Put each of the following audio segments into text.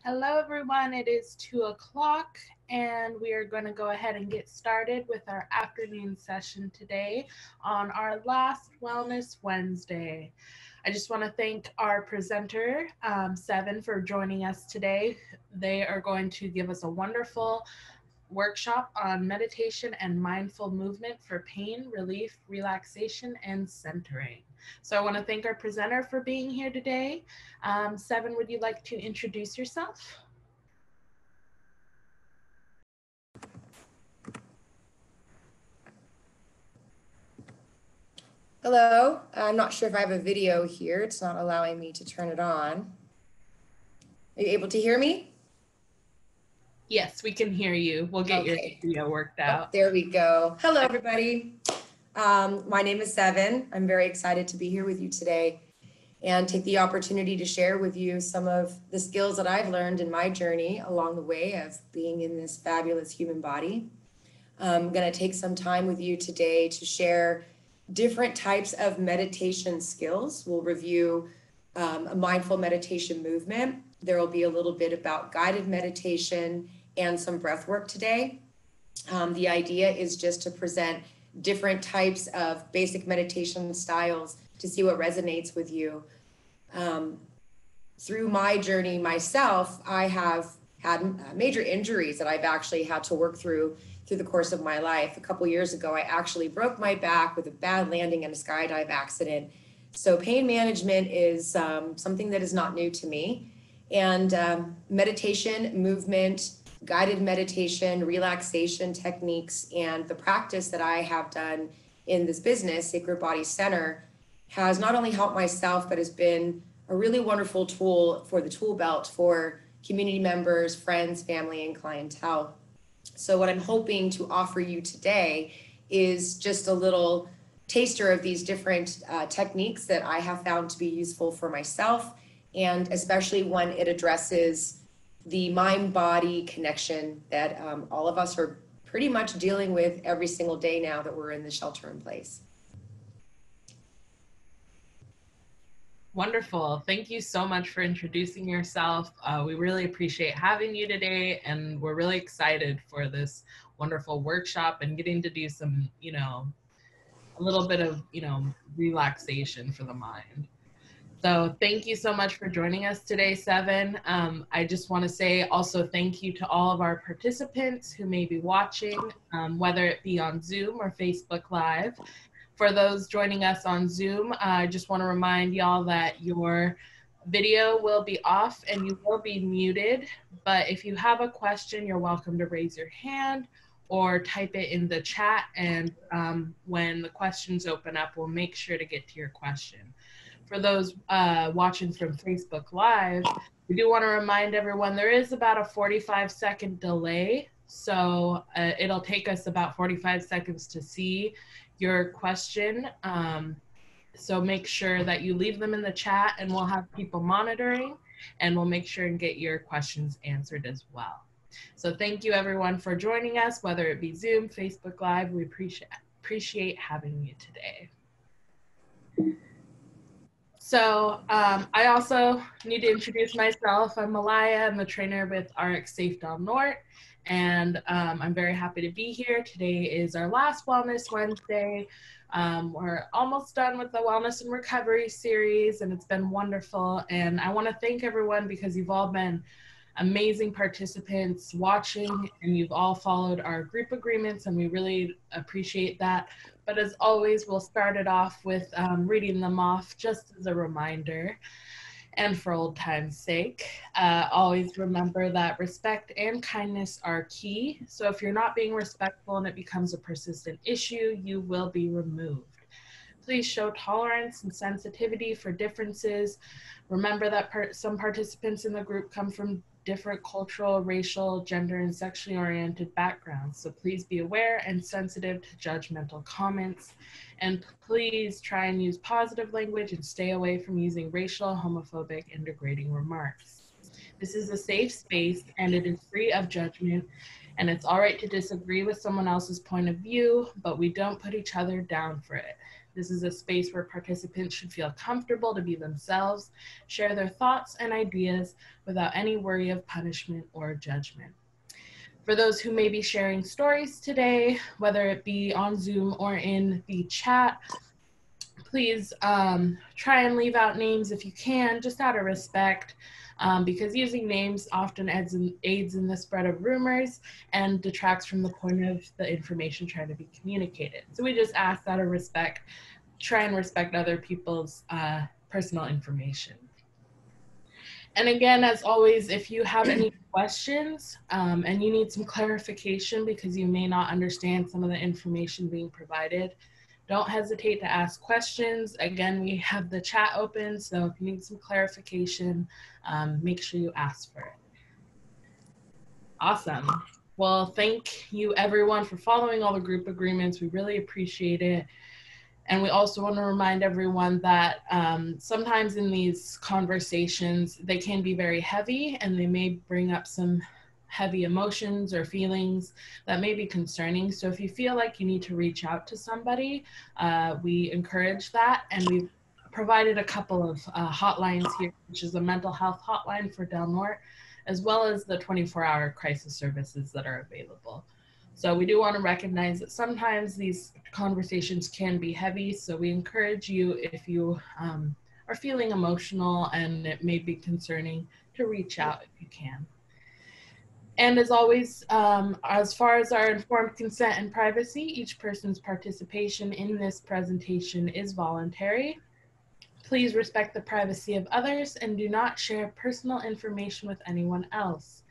Hello everyone, it is 2 o'clock and we are going to go ahead and get started with our afternoon session today on our last Wellness Wednesday. I just want to thank our presenter, Seven, for joining us today. They are going to give us a wonderful workshop on meditation and mindful movement for pain relief, relaxation, and centering. So I want to thank our presenter for being here today. Seven, would you like to introduce yourself? Hello, I'm not sure if I have a video here. It's not allowing me to turn it on. Are you able to hear me? Yes, we can hear you. We'll get your video worked out. Oh, there we go. Hello, everybody. My name is Seven. I'm very excited to be here with you today and take the opportunity to share with you some of the skills that I've learned in my journey along the way of being in this fabulous human body. I'm going to take some time with you today to share different types of meditation skills. We'll review a mindful meditation movement. There will be a little bit about guided meditation and some breath work today. The idea is just to present different types of basic meditation styles to see what resonates with you. Through my journey myself, I have had major injuries that I've actually had to work through the course of my life. A couple years ago, I actually broke my back with a bad landing and a skydive accident. So pain management is something that is not new to me. And meditation, movement, guided meditation, relaxation techniques, and the practice that I have done in this business, Sacred Bodies Center, has not only helped myself, but has been a really wonderful tool for the tool belt for community members, friends, family, and clientele. So what I'm hoping to offer you today is just a little taster of these different techniques that I have found to be useful for myself, and especially when it addresses the mind-body connection that all of us are pretty much dealing with every single day now that we're in the shelter in place. Wonderful. Thank you so much for introducing yourself. We really appreciate having you today, and we're really excited for this wonderful workshop and getting to do some, a little bit of, relaxation for the mind. So thank you so much for joining us today, Seven. I just want to say also thank you to all of our participants who may be watching, whether it be on Zoom or Facebook Live. For those joining us on Zoom, I just want to remind y'all that your video will be off and you will be muted. But if you have a question, you're welcome to raise your hand or type it in the chat. And when the questions open up, we'll make sure to get to your question. For those watching from Facebook Live, we do want to remind everyone there is about a 45-second delay. So it'll take us about 45 seconds to see your question. So make sure that you leave them in the chat and we'll have people monitoring and we'll make sure and get your questions answered as well. So thank you everyone for joining us, whether it be Zoom, Facebook Live. We appreciate having you today. So I also need to introduce myself. I'm Malaya. I'm the trainer with RX Safe Del Norte, and I'm very happy to be here. Today is our last Wellness Wednesday. We're almost done with the Wellness and Recovery series, and it's been wonderful. And I want to thank everyone because you've all been amazing participants watching, and you've all followed our group agreements, and we really appreciate that. But as always, we'll start it off with reading them off just as a reminder. And for old time's sake, always remember that respect and kindness are key. So if you're not being respectful and it becomes a persistent issue, you will be removed. Please show tolerance and sensitivity for differences. Remember that some participants in the group come from different cultural, racial, gender, and sexually oriented backgrounds. So please be aware and sensitive to judgmental comments. And please try and use positive language and stay away from using racial, homophobic, and degrading remarks. This is a safe space and it is free of judgment. And it's all right to disagree with someone else's point of view, but we don't put each other down for it. This is a space where participants should feel comfortable to be themselves, share their thoughts and ideas without any worry of punishment or judgment. For those who may be sharing stories today, whether it be on Zoom or in the chat, please try and leave out names if you can, just out of respect, because using names often aids in the spread of rumors and detracts from the point of the information trying to be communicated. So we just ask out of respect, try and respect other people's personal information. And again, as always, if you have any questions and you need some clarification because you may not understand some of the information being provided, don't hesitate to ask questions. Again, we have the chat open, so if you need some clarification, make sure you ask for it. Awesome. Well, thank you everyone for following all the group agreements. We really appreciate it. And we also want to remind everyone that sometimes in these conversations, they can be very heavy and they may bring up some heavy emotions or feelings that may be concerning. So if you feel like you need to reach out to somebody, we encourage that. And we've provided a couple of hotlines here, which is a mental health hotline for Del Norte, as well as the 24-hour crisis services that are available. So we do want to recognize that sometimes these conversations can be heavy. So we encourage you, if you are feeling emotional and it may be concerning, to reach out if you can. And as always, as far as our informed consent and privacy, each person's participation in this presentation is voluntary. Please respect the privacy of others and do not share personal information with anyone else.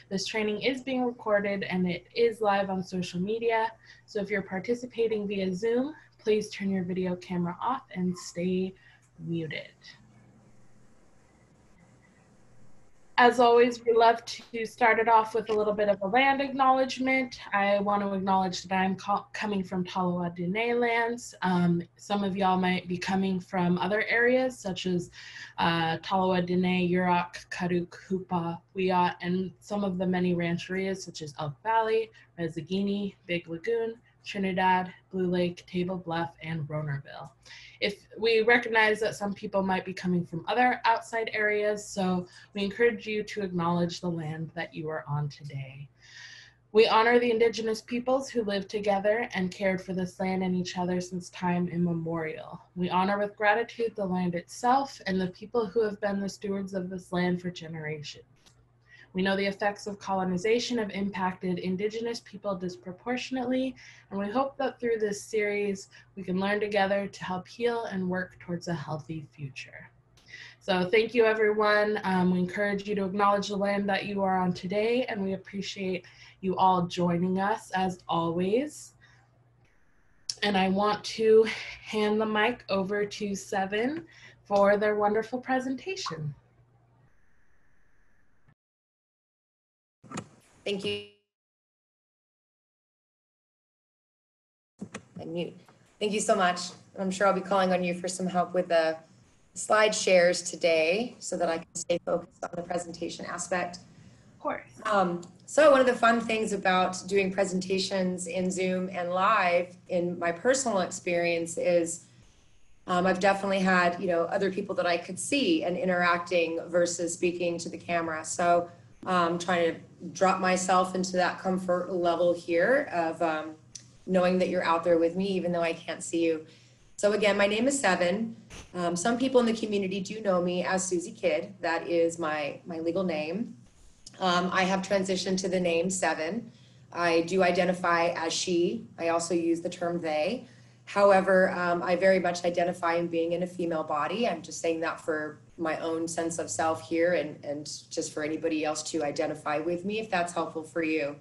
This training is being recorded and it is live on social media. So if you're participating via Zoom, please turn your video camera off and stay muted. As always, we love to start it off with a little bit of a land acknowledgement. I want to acknowledge that I'm coming from Talowa Dene lands. Some of y'all might be coming from other areas such as Talowa Dene, Yurok, Karuk, Hupa, Wiyot, and some of the many rancherias such as Elk Valley, Rezagini, Big Lagoon, Trinidad, Blue Lake, Table Bluff, and Ronerville. If we recognize that some people might be coming from other outside areas, so we encourage you to acknowledge the land that you are on today. We honor the indigenous peoples who lived together and cared for this land and each other since time immemorial. We honor with gratitude the land itself and the people who have been the stewards of this land for generations. We know the effects of colonization have impacted indigenous people disproportionately, and we hope that through this series, we can learn together to help heal and work towards a healthy future. So thank you, everyone. We encourage you to acknowledge the land that you are on today, and we appreciate you all joining us as always. And I want to hand the mic over to Seven for their wonderful presentation. Thank you. Mute. Thank you so much. I'm sure I'll be calling on you for some help with the slide shares today so that I can stay focused on the presentation aspect. Of course. So one of the fun things about doing presentations in Zoom and live in my personal experience is I've definitely had, other people that I could see and interacting versus speaking to the camera. So I'm trying to drop myself into that comfort level here of knowing that you're out there with me, even though I can't see you. So again, my name is Seven. Some people in the community do know me as Susie Kidd. That is my legal name. I have transitioned to the name Seven. I do identify as she. I also use the term they. However, I very much identify in being in a female body. I'm just saying that for my own sense of self here and just for anybody else to identify with me, if that's helpful for you.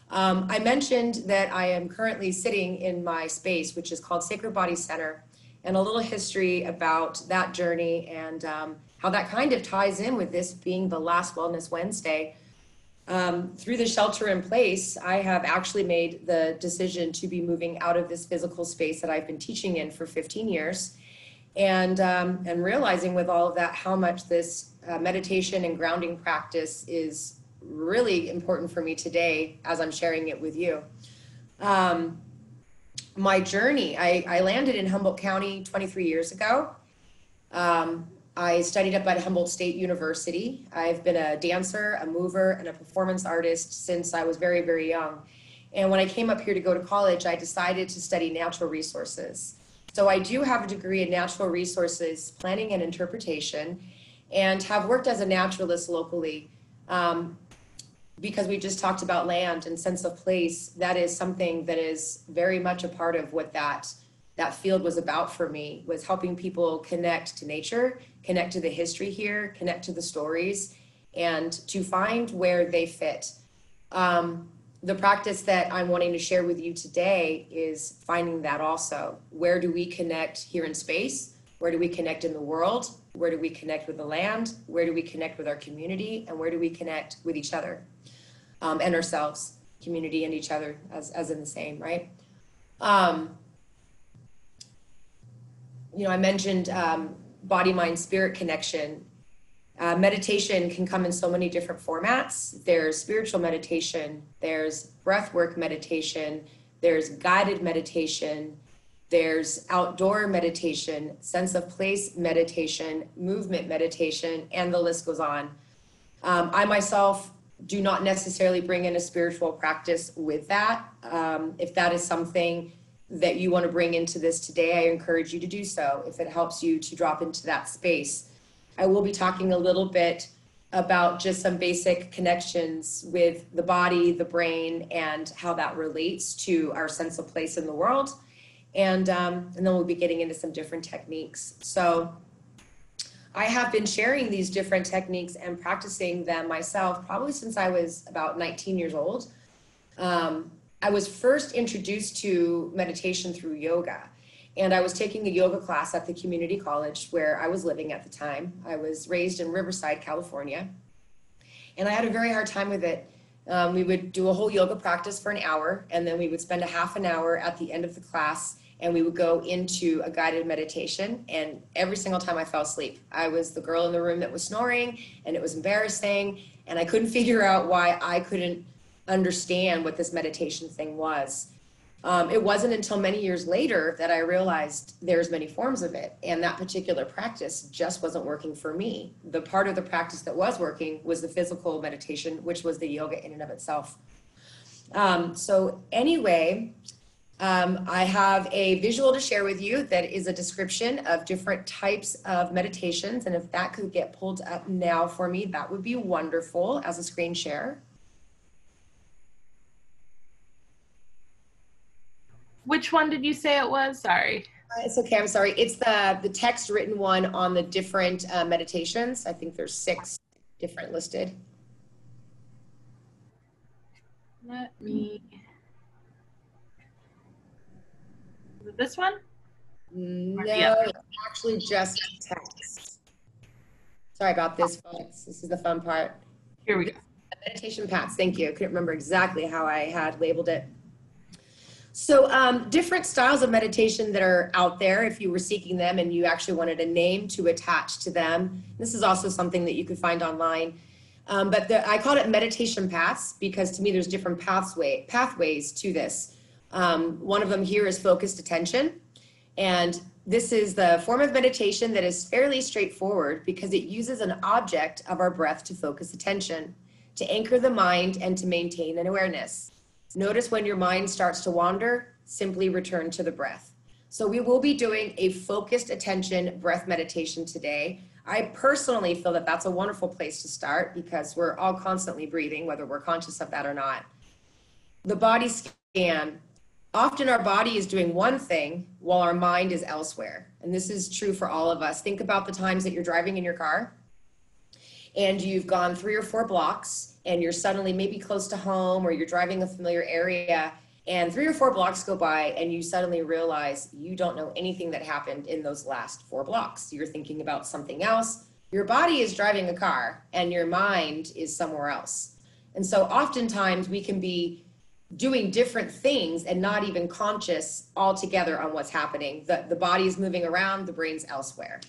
I mentioned that I am currently sitting in my space, which is called Sacred Bodies Center, and a little history about that journey and how that kind of ties in with this being the last Wellness Wednesday. Through the shelter in place, I have actually made the decision to be moving out of this physical space that I've been teaching in for 15 years. And realizing with all of that, how much this meditation and grounding practice is really important for me today as I'm sharing it with you. my journey, I landed in Humboldt County 23 years ago. I studied up at Humboldt State University. I've been a dancer, a mover, and a performance artist since I was very, very young. And when I came up here to go to college, I decided to study natural resources. So I do have a degree in natural resources planning and interpretation, and have worked as a naturalist locally. Because we just talked about land and sense of place, that is something that is very much a part of what that field was about for me, was helping people connect to nature, connect to the history here, connect to the stories, and to find where they fit. The practice that I'm wanting to share with you today is finding that also. Where do we connect here in space? Where do we connect in the world? Where do we connect with the land? Where do we connect with our community? And where do we connect with each other and ourselves, community and each other as in the same, right? I mentioned body, mind, spirit connection. Meditation can come in so many different formats. There's spiritual meditation, there's breathwork meditation, there's guided meditation, there's outdoor meditation, sense of place meditation, movement meditation, and the list goes on. I myself do not necessarily bring in a spiritual practice with that. If that is something that you want to bring into this today, I encourage you to do so if it helps you to drop into that space. I will be talking a little bit about just some basic connections with the body, the brain, and how that relates to our sense of place in the world. And then we'll be getting into some different techniques. So I have been sharing these different techniques and practicing them myself probably since I was about 19 years old. I was first introduced to meditation through yoga. And I was taking a yoga class at the community college where I was living at the time. I was raised in Riverside, California. And I had a very hard time with it. We would do a whole yoga practice for an hour, and then we would spend a half an hour at the end of the class, and we would go into a guided meditation. And every single time I fell asleep, I was the girl in the room that was snoring, and it was embarrassing. And I couldn't figure out why I couldn't understand what this meditation thing was. It wasn't until many years later that I realized there's many forms of it, and that particular practice just wasn't working for me. The part of the practice that was working was the physical meditation, which was the yoga in and of itself. So anyway, I have a visual to share with you that is a description of different types of meditations, and if that could get pulled up now for me, that would be wonderful as a screen share. Which one did you say it was? Sorry. It's okay. I'm sorry. It's the text written one on the different meditations. I think there's 6 different listed. Let me. Is it this one? No, it's actually just text. Sorry about this, folks. This is the fun part. Here we go. Meditation paths. Thank you. I couldn't remember exactly how I had labeled it. So different styles of meditation that are out there, if you were seeking them and you actually wanted a name to attach to them. This is also something that you could find online. But I called it meditation paths because to me there's different pathways to this. One of them here is focused attention. And this is the form of meditation that is fairly straightforward because it uses an object of our breath to focus attention, to anchor the mind and to maintain an awareness. Notice when your mind starts to wander, simply return to the breath. So we will be doing a focused attention breath meditation today. I personally feel that that's a wonderful place to start because we're all constantly breathing, whether we're conscious of that or not. The body scan. Often our body is doing one thing while our mind is elsewhere. And this is true for all of us. Think about the times that you're driving in your car and you've gone 3 or 4 blocks and you're suddenly maybe close to home or you're driving a familiar area and 3 or 4 blocks go by and you suddenly realize you don't know anything that happened in those last 4 blocks. You're thinking about something else. Your body is driving a car and your mind is somewhere else. And so oftentimes we can be doing different things and not even conscious altogether on what's happening. The body is moving around, the brain's elsewhere.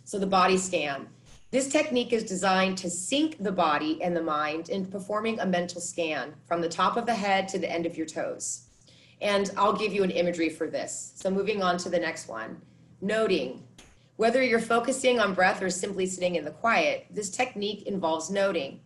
So the body scan. This technique is designed to sync the body and the mind in performing a mental scan from the top of the head to the end of your toes. And I'll give you an imagery for this. So moving on to the next one, noting. Whether you're focusing on breath or simply sitting in the quiet, this technique involves noting.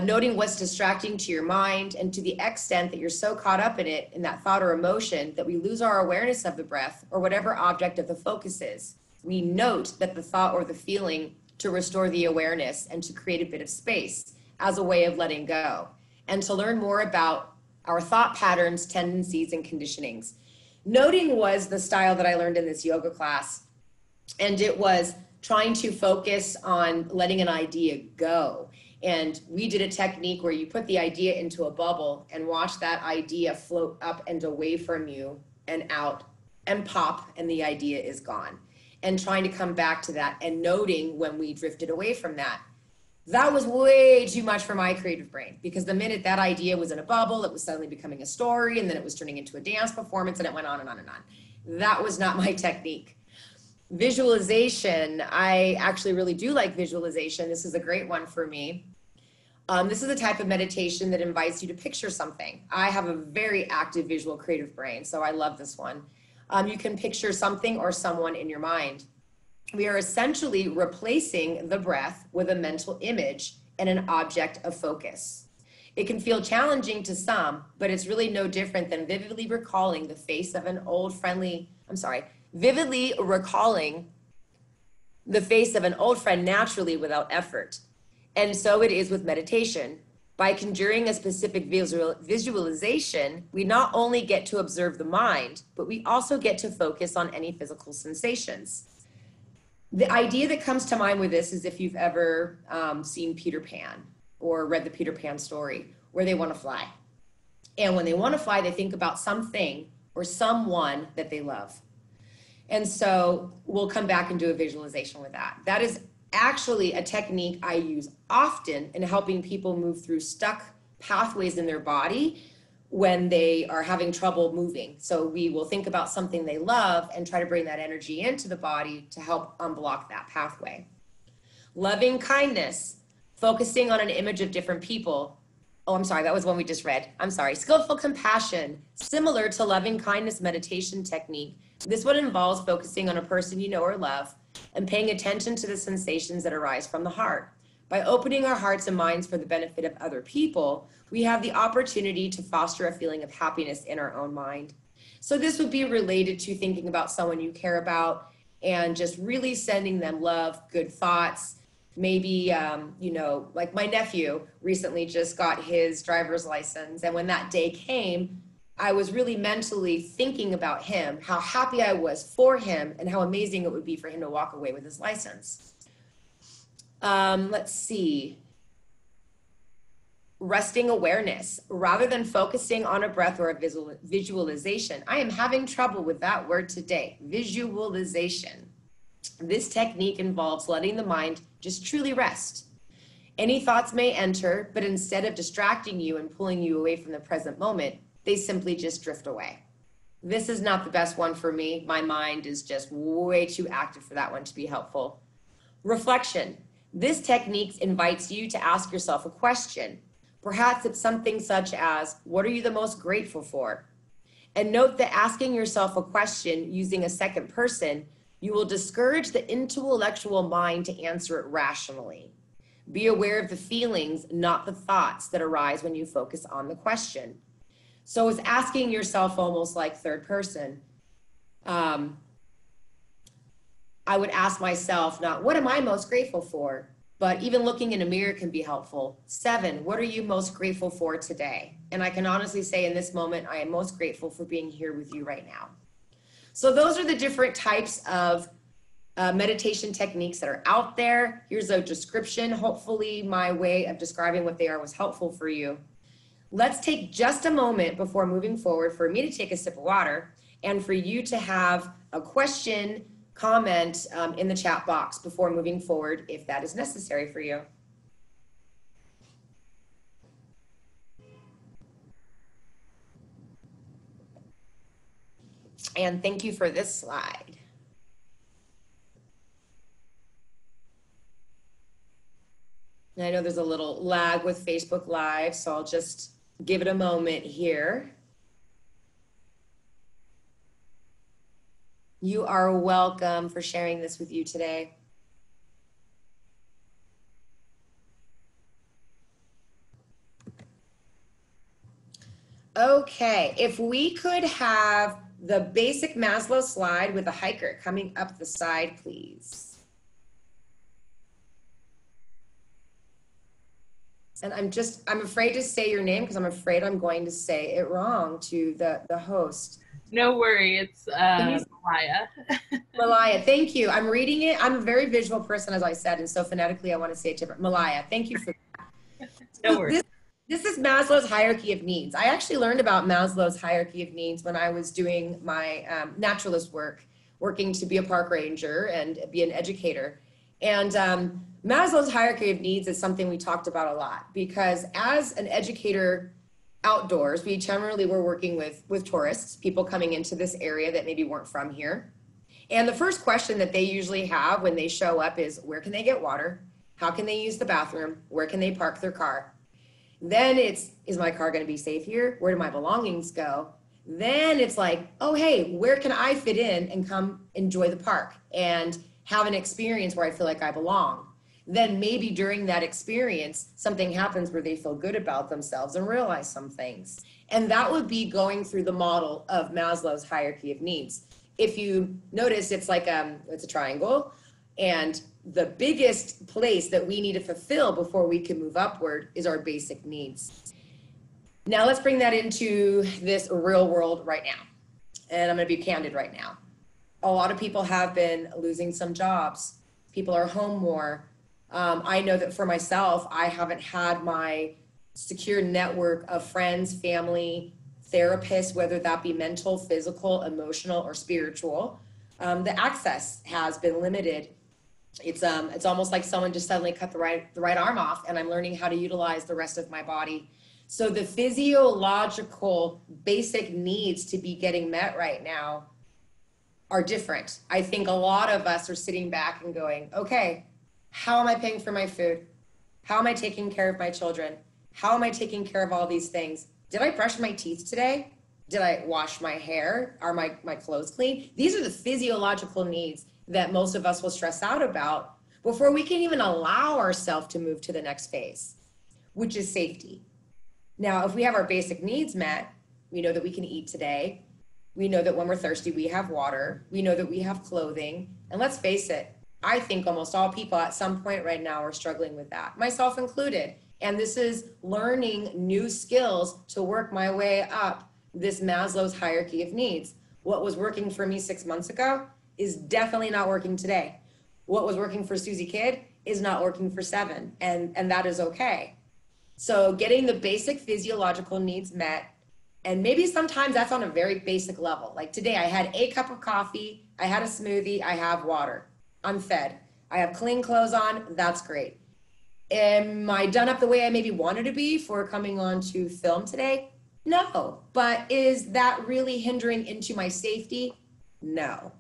Noting what's distracting to your mind, and to the extent that you're so caught up in it, in that thought or emotion, that we lose our awareness of the breath or whatever object of the focus is. We note that the thought or the feeling to restore the awareness and to create a bit of space as a way of letting go, and to learn more about our thought patterns, tendencies, and conditionings. Noting was the style that I learned in this yoga class, and it was trying to focus on letting an idea go. And we did a technique where you put the idea into a bubble and watch that idea float up and away from you and out and pop, and the idea is gone. And trying to come back to that and noting when we drifted away from that. That was way too much for my creative brain, because the minute that idea was in a bubble, it was suddenly becoming a story, and then it was turning into a dance performance, and it went on and on and on. That was not my technique. Visualization, I actually really do like visualization. This is a great one for me. This is a type of meditation that invites you to picture something. I have a very active visual creative brain, so I love this one. You can picture something or someone in your mind. We are essentially replacing the breath with a mental image and an object of focus. It can feel challenging to some, but it's really no different than vividly recalling the face of an old friend naturally without effort. And so it is with meditation. By conjuring a specific visualization, we not only get to observe the mind, but we also get to focus on any physical sensations. The idea that comes to mind with this is if you've ever seen Peter Pan or read the Peter Pan story, where they want to fly. And when they want to fly, they think about something or someone that they love. And so we'll come back and do a visualization with that. That is actually a technique I use often in helping people move through stuck pathways in their body when they are having trouble moving. So we will think about something they love and try to bring that energy into the body to help unblock that pathway. Loving kindness, focusing on an image of different people. Oh, I'm sorry, that was one we just read. I'm sorry. Skillful compassion, similar to loving kindness meditation technique. This one involves focusing on a person you know or love and paying attention to the sensations that arise from the heart. By opening our hearts and minds for the benefit of other people, we have the opportunity to foster a feeling of happiness in our own mind. So this would be related to thinking about someone you care about and just really sending them love, good thoughts. Maybe, like my nephew recently just got his driver's license. And when that day came, I was really mentally thinking about him, how happy I was for him, and how amazing it would be for him to walk away with his license. Let's see. Resting awareness. Rather than focusing on a breath or a visualization, I am having trouble with that word today. Visualization. This technique involves letting the mind just truly rest. Any thoughts may enter, but instead of distracting you and pulling you away from the present moment, they simply just drift away. This is not the best one for me. My mind is just way too active for that one to be helpful. Reflection. This technique invites you to ask yourself a question. Perhaps it's something such as, what are you the most grateful for? And note that asking yourself a question using a second person, you will discourage the intellectual mind to answer it rationally. Be aware of the feelings, not the thoughts that arise when you focus on the question. So it's asking yourself almost like third person. I would ask myself, not what am I most grateful for, but even looking in a mirror can be helpful. 7, what are you most grateful for today? And I can honestly say in this moment, I am most grateful for being here with you right now. So those are the different types of meditation techniques that are out there. Here's a description. Hopefully my way of describing what they are was helpful for you. Let's take just a moment before moving forward for me to take a sip of water and for you to have a question, comment in the chat box before moving forward if that is necessary for you. And thank you for this slide. And I know there's a little lag with Facebook Live, so I'll just give it a moment here. You are welcome for sharing this with you today. Okay, if we could have the basic Maslow slide with a hiker coming up the side, please. And I'm afraid to say your name because I'm afraid I'm going to say it wrong to the host. No worry, it's Maya. Malaya, thank you. I'm reading it. I'm a very visual person, as I said, and so phonetically I want to say it different. Malaya, thank you for that. No worries. This is Maslow's hierarchy of needs. I actually learned about Maslow's hierarchy of needs when I was doing my naturalist work, working to be a park ranger and be an educator. And Maslow's hierarchy of needs is something we talked about a lot because as an educator outdoors, we generally were working with tourists, people coming into this area that maybe weren't from here. And the first question that they usually have when they show up is, where can they get water? How can they use the bathroom? Where can they park their car? Then it's, is my car going to be safe here? Where do my belongings go? Then it's like, oh, hey, where can I fit in and come enjoy the park and have an experience where I feel like I belong? Then maybe during that experience, something happens where they feel good about themselves and realize some things. And that would be going through the model of Maslow's hierarchy of needs. If you notice, it's like it's a triangle, and the biggest place that we need to fulfill before we can move upward is our basic needs. Now let's bring that into this real world right now. And I'm going to be candid right now. A lot of people have been losing some jobs. People are home more. I know that for myself, I haven't had my secure network of friends, family, therapists, whether that be mental, physical, emotional, or spiritual. The access has been limited. It's almost like someone just suddenly cut the right arm off, and I'm learning how to utilize the rest of my body. So the physiological basic needs to be getting met right now are different. I think a lot of us are sitting back and going, okay, how am I paying for my food? How am I taking care of my children? How am I taking care of all these things? Did I brush my teeth today? Did I wash my hair? Are my clothes clean? These are the physiological needs that most of us will stress out about before we can even allow ourselves to move to the next phase, which is safety. Now, if we have our basic needs met, we know that we can eat today. We know that when we're thirsty, we have water. We know that we have clothing. And let's face it, I think almost all people at some point right now are struggling with that, myself included. And this is learning new skills to work my way up this Maslow's hierarchy of needs. What was working for me 6 months ago is definitely not working today. What was working for Susie Kidd is not working for 7, and that is okay. So getting the basic physiological needs met, and maybe sometimes that's on a very basic level. Like today I had a cup of coffee, I had a smoothie, I have water, I'm fed, I have clean clothes on, that's great. Am I done up the way I maybe wanted to be for coming on to film today? No. But is that really hindering into my safety? No.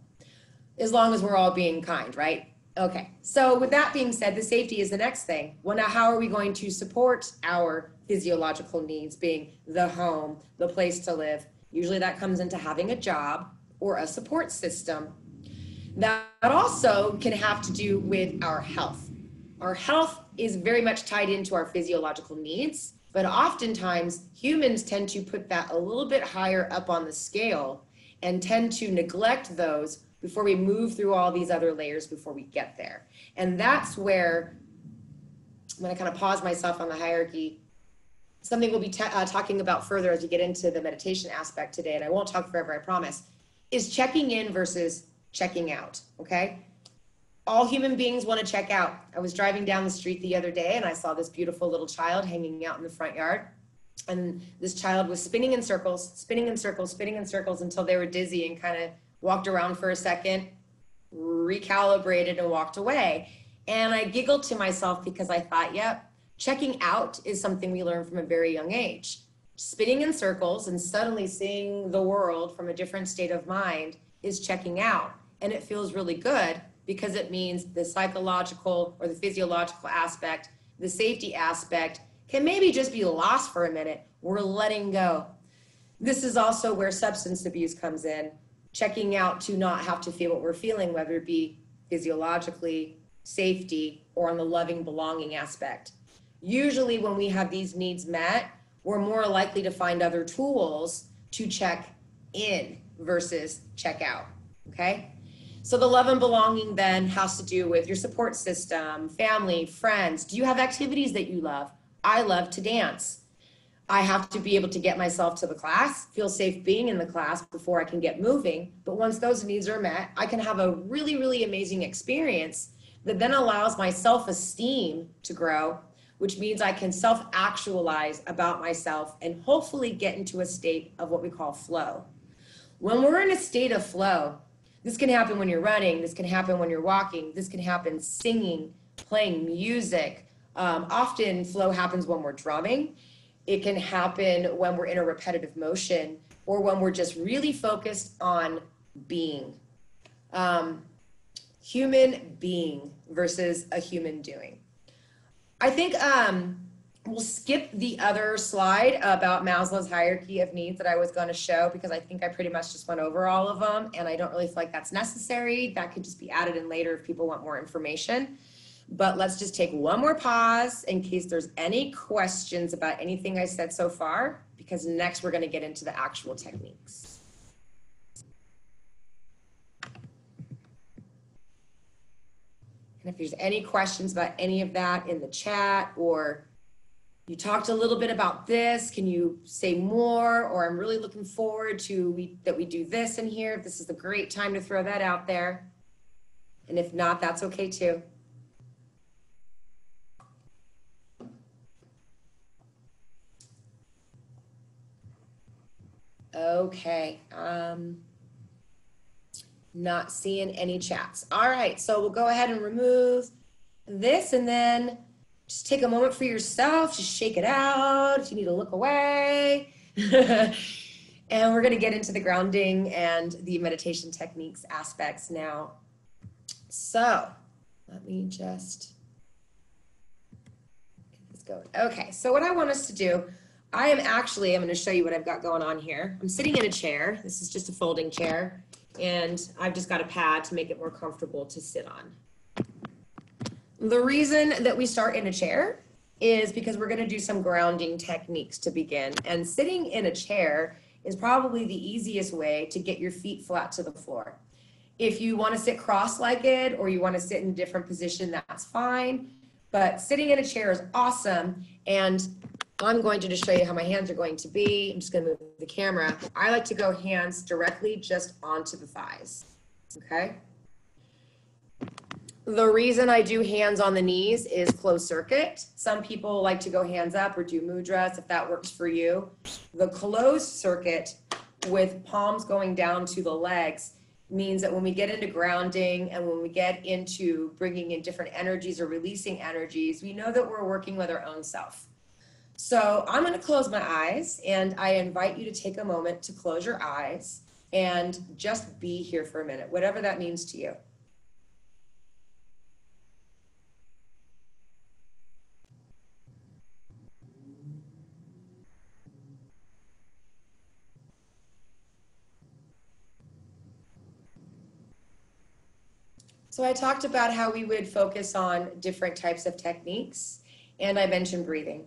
As long as we're all being kind, right? Okay. So with that being said, the safety is the next thing. Well, now how are we going to support our physiological needs, being the home, the place to live? Usually that comes into having a job or a support system. That also can have to do with our health. Our health is very much tied into our physiological needs, but oftentimes humans tend to put that a little bit higher up on the scale and tend to neglect those before we move through all these other layers before we get there. And that's where I'm going to kind of pause myself on the hierarchy. Something we'll be talking about further as we get into the meditation aspect today, and I won't talk forever, I promise, is checking in versus checking out, okay? All human beings want to check out. I was driving down the street the other day and I saw this beautiful little child hanging out in the front yard. And this child was spinning in circles, spinning in circles, spinning in circles until they were dizzy and kind of walked around for a second, recalibrated and walked away. And I giggled to myself because I thought, yep, checking out is something we learn from a very young age. Spinning in circles and suddenly seeing the world from a different state of mind is checking out. And it feels really good, because it means the psychological or the physiological aspect, the safety aspect can maybe just be lost for a minute. We're letting go. This is also where substance abuse comes in. checking out to not have to feel what we're feeling, whether it be physiologically, safety, or on the loving belonging aspect. Usually when we have these needs met, we're more likely to find other tools to check in versus check out, okay? So the love and belonging then has to do with your support system, family, friends. Do you have activities that you love? I love to dance. I have to be able to get myself to the class, feel safe being in the class before I can get moving. But once those needs are met, I can have a really, really amazing experience that then allows my self-esteem to grow, which means I can self-actualize about myself and hopefully get into a state of what we call flow. When we're in a state of flow, this can happen when you're running, this can happen when you're walking, this can happen singing, playing music. Often flow happens when we're drumming. It can happen when we're in a repetitive motion or when we're just really focused on being. Human being versus a human doing. I think we'll skip the other slide about Maslow's hierarchy of needs that I was going to show because I think I pretty much just went over all of them and I don't really feel like that's necessary. That could just be added in later if people want more information. But let's just take one more pause in case there's any questions about anything I said so far, because next we're going to get into the actual techniques. And if there's any questions about any of that in the chat, or you talked a little bit about this, can you say more? Or I'm really looking forward to that we do this in here. This is a great time to throw that out there. And if not, that's okay too. Okay, not seeing any chats. All right, so we'll go ahead and remove this and then just take a moment for yourself, just shake it out if you need to look away. And we're gonna get into the grounding and the meditation techniques aspects now. So let me just get this going. Okay, so what I want us to do, I'm going to show you what I've got going on here. I'm sitting in a chair. This is just a folding chair, and I've just got a pad to make it more comfortable to sit on. The reason that we start in a chair is because we're going to do some grounding techniques to begin. And sitting in a chair is probably the easiest way to get your feet flat to the floor. If you want to sit cross-legged or you want to sit in a different position, that's fine. But sitting in a chair is awesome. And I'm going to just show you how my hands are going to be. I'm just going to move the camera. I like to go hands directly just onto the thighs, okay? The reason I do hands on the knees is closed circuit. Some people like to go hands up or do mudras if that works for you. The closed circuit with palms going down to the legs means that when we get into grounding and when we get into bringing in different energies or releasing energies, we know that we're working with our own self. So I'm going to close my eyes, and I invite you to take a moment to close your eyes and just be here for a minute, whatever that means to you. So I talked about how we would focus on different types of techniques, and I mentioned breathing.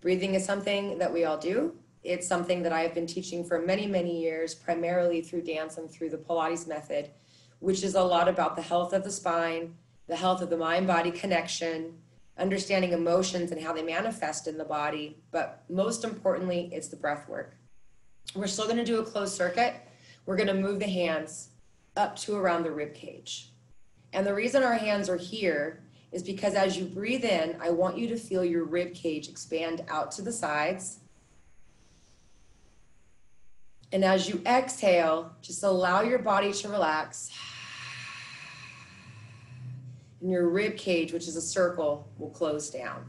Breathing is something that we all do. It's something that I've been teaching for many, many years, primarily through dance and through the Pilates method, which is a lot about the health of the spine, the health of the mind-body connection, understanding emotions and how they manifest in the body. But most importantly, it's the breath work. We're still going to do a closed circuit. We're going to move the hands up to around the rib cage. And the reason our hands are here is because as you breathe in, I want you to feel your rib cage expand out to the sides. And as you exhale, just allow your body to relax. And your rib cage, which is a circle, will close down.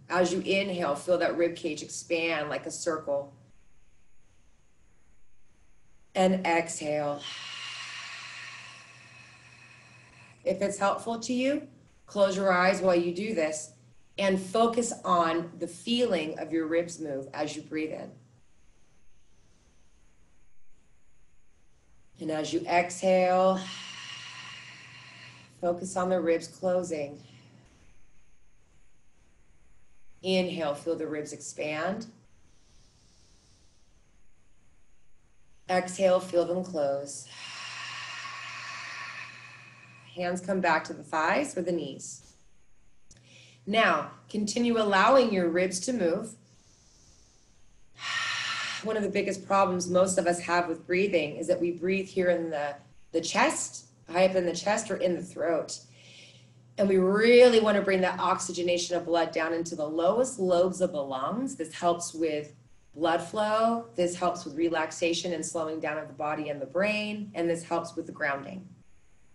As you inhale, feel that rib cage expand like a circle. And exhale. If it's helpful to you, close your eyes while you do this and focus on the feeling of your ribs move as you breathe in. And as you exhale, focus on the ribs closing. Inhale, feel the ribs expand. Exhale, feel them close. Hands come back to the thighs or the knees. Now, continue allowing your ribs to move. One of the biggest problems most of us have with breathing is that we breathe here in the chest, high up in the chest or in the throat. And we really want to bring that oxygenation of blood down into the lowest lobes of the lungs. This helps with blood flow. This helps with relaxation and slowing down of the body and the brain. And this helps with the grounding.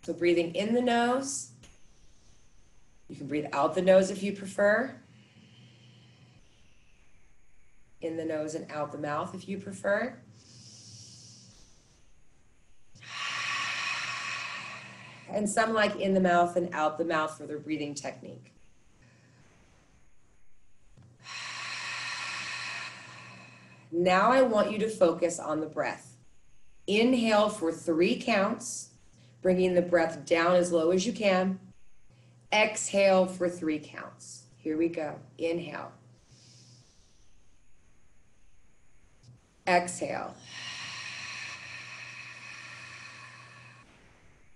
So breathing in the nose. You can breathe out the nose if you prefer. In the nose and out the mouth if you prefer. And some like in the mouth and out the mouth for their breathing technique. Now I want you to focus on the breath. Inhale for 3 counts, bringing the breath down as low as you can. Exhale for 3 counts. Here we go. Inhale. Exhale.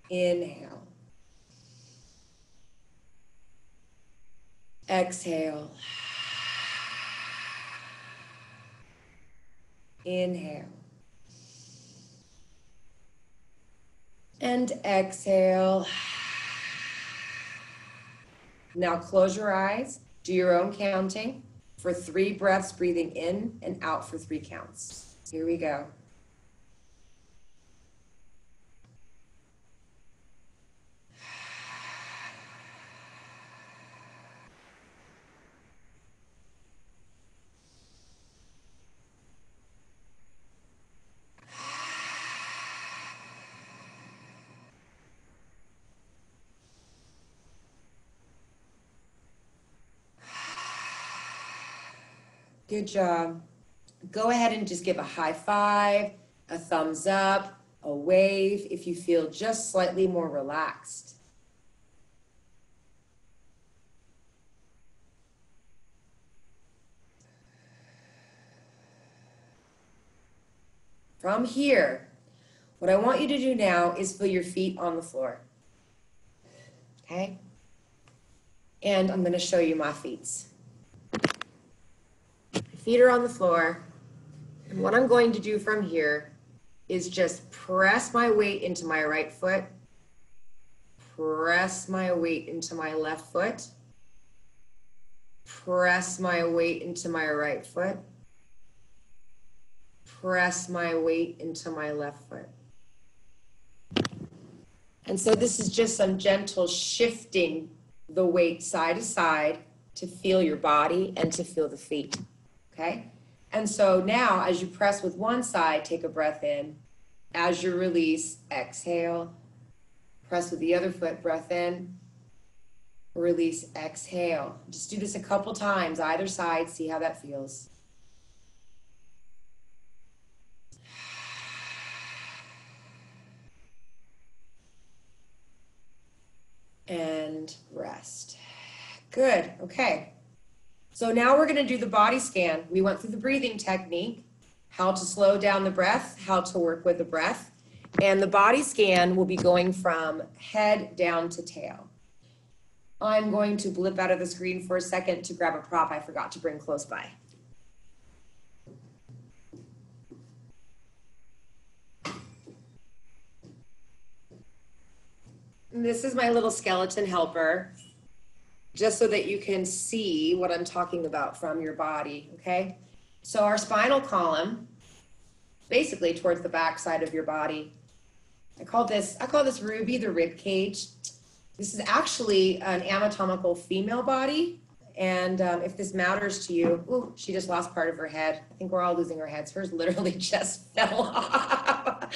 Inhale. Exhale. Inhale. And exhale. Now close your eyes. Do your own counting for 3 breaths, breathing in and out for 3 counts. Here we go. Good job. Go ahead and just give a high five, a thumbs up, a wave if you feel just slightly more relaxed. From here, what I want you to do now is feel your feet on the floor. Okay? And I'm going to show you my feet. Feet are on the floor, and what I'm going to do from here is just press my weight into my right foot, press my weight into my left foot, press my weight into my right foot, press my weight into my left foot. And so this is just some gentle shifting the weight side to side to feel your body and to feel the feet. Okay? And so now as you press with one side, take a breath in. As you release, exhale. Press with the other foot, breath in. Release, exhale. Just do this a couple times, either side, see how that feels. And rest. Good, okay. So now we're going to do the body scan. We went through the breathing technique, how to slow down the breath, how to work with the breath. And the body scan will be going from head down to tail. I'm going to blip out of the screen for a second to grab a prop I forgot to bring close by. And this is my little skeleton helper, just so that you can see what I'm talking about from your body, okay? So our spinal column, basically towards the back side of your body. I call this Ruby, the rib cage. This is actually an anatomical female body. And if this matters to you, ooh, she just lost part of her head. I think we're all losing our heads. Hers literally just fell off.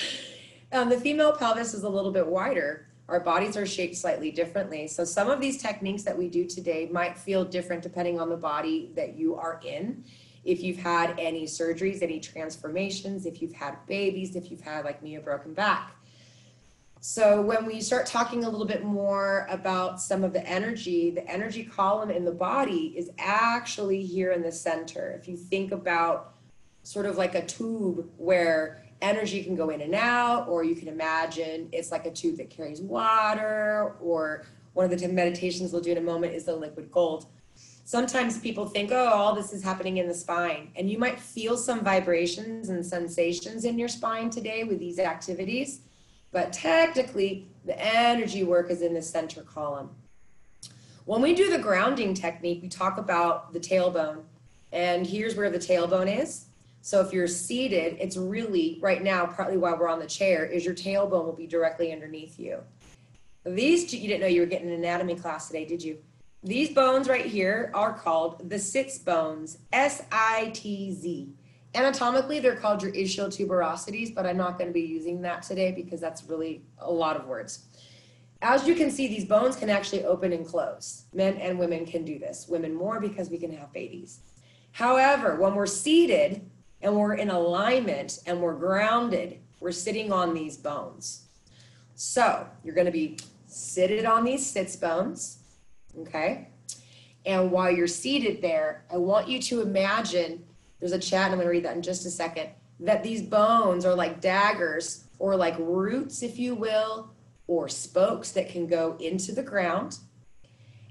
The female pelvis is a little bit wider. Our bodies are shaped slightly differently. So some of these techniques that we do today might feel different depending on the body that you are in. If you've had any surgeries, any transformations, if you've had babies, if you've had like me, a broken back. So when we start talking a little bit more about some of the energy column in the body is actually here in the center. If you think about sort of like a tube where energy can go in and out, or you can imagine it's like a tube that carries water, or one of the meditations we'll do in a moment is the liquid gold. Sometimes people think, oh, all this is happening in the spine, and you might feel some vibrations and sensations in your spine today with these activities. But technically, the energy work is in the center column. When we do the grounding technique, we talk about the tailbone. And here's where the tailbone is. So if you're seated, it's really, right now, partly while we're on the chair, is your tailbone will be directly underneath you. These two, you didn't know you were getting an anatomy class today, did you? These bones right here are called the sits bones, S-I-T-Z. Anatomically, they're called your ischial tuberosities, but I'm not going to be using that today because that's really a lot of words. As you can see, these bones can actually open and close. Men and women can do this. Women more because we can have babies. However, when we're seated and we're in alignment and we're grounded, we're sitting on these bones. So you're going to be seated on these sits bones, okay? And while you're seated there, I want you to imagine, there's a chat, and I'm going to read that in just a second, that these bones are like daggers or like roots, if you will, or spokes that can go into the ground.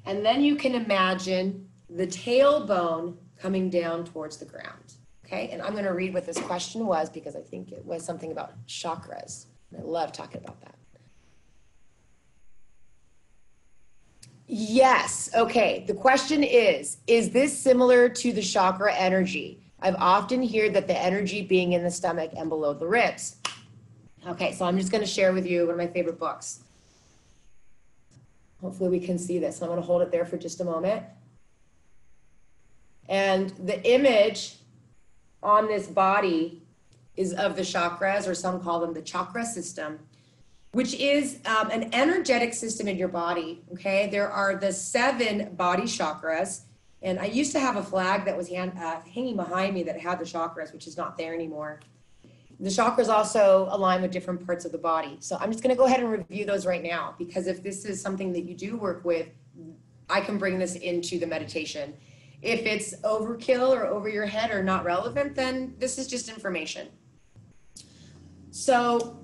And then you can imagine the tailbone coming down towards the ground. Okay, and I'm going to read what this question was because I think it was something about chakras. And I love talking about that. Yes. Okay. The question is this similar to the chakra energy? I've often heard that the energy being in the stomach and below the ribs. Okay, so I'm just going to share with you one of my favorite books. Hopefully we can see this. I'm going to hold it there for just a moment. And the image on this body is of the chakras, or some call them the chakra system, which is an energetic system in your body, okay? There are the 7 body chakras, and I used to have a flag that was hanging behind me that had the chakras, which is not there anymore. The chakras also align with different parts of the body. So I'm just gonna go ahead and review those right now, because if this is something that you do work with, I can bring this into the meditation. If it's overkill or over your head or not relevant, then this is just information. So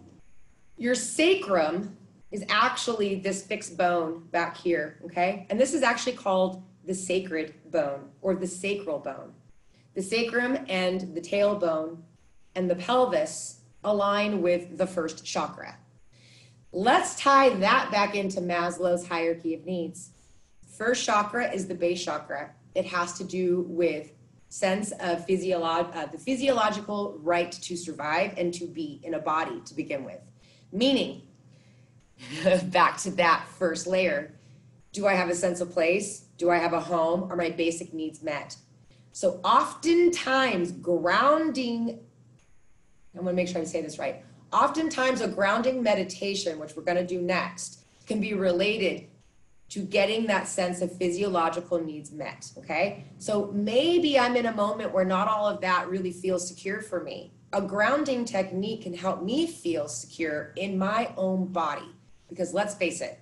your sacrum is actually this fixed bone back here, okay? And this is actually called the sacred bone or the sacral bone. The sacrum and the tailbone and the pelvis align with the first chakra. Let's tie that back into Maslow's hierarchy of needs. First chakra is the base chakra. It has to do with sense of the physiological right to survive and to be in a body to begin with. Meaning, back to that first layer, do I have a sense of place? Do I have a home? Are my basic needs met? So oftentimes grounding, I'm gonna make sure I say this right. Oftentimes a grounding meditation, which we're gonna do next, can be related to getting that sense of physiological needs met, okay? So maybe I'm in a moment where not all of that really feels secure for me. A grounding technique can help me feel secure in my own body, because let's face it,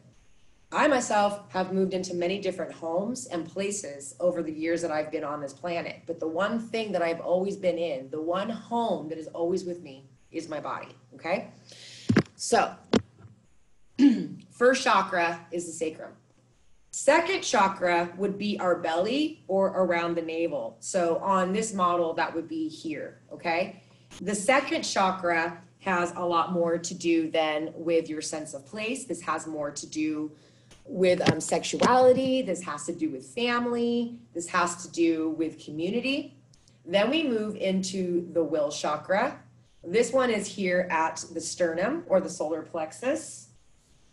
I myself have moved into many different homes and places over the years that I've been on this planet. But the one thing that I've always been in, the one home that is always with me, is my body, okay? So, first chakra is the sacrum. Second chakra would be our belly or around the navel. So on this model, that would be here, okay? The second chakra has a lot more to do then with your sense of place. This has more to do with sexuality. This has to do with family. This has to do with community. Then we move into the will chakra. This one is here at the sternum or the solar plexus.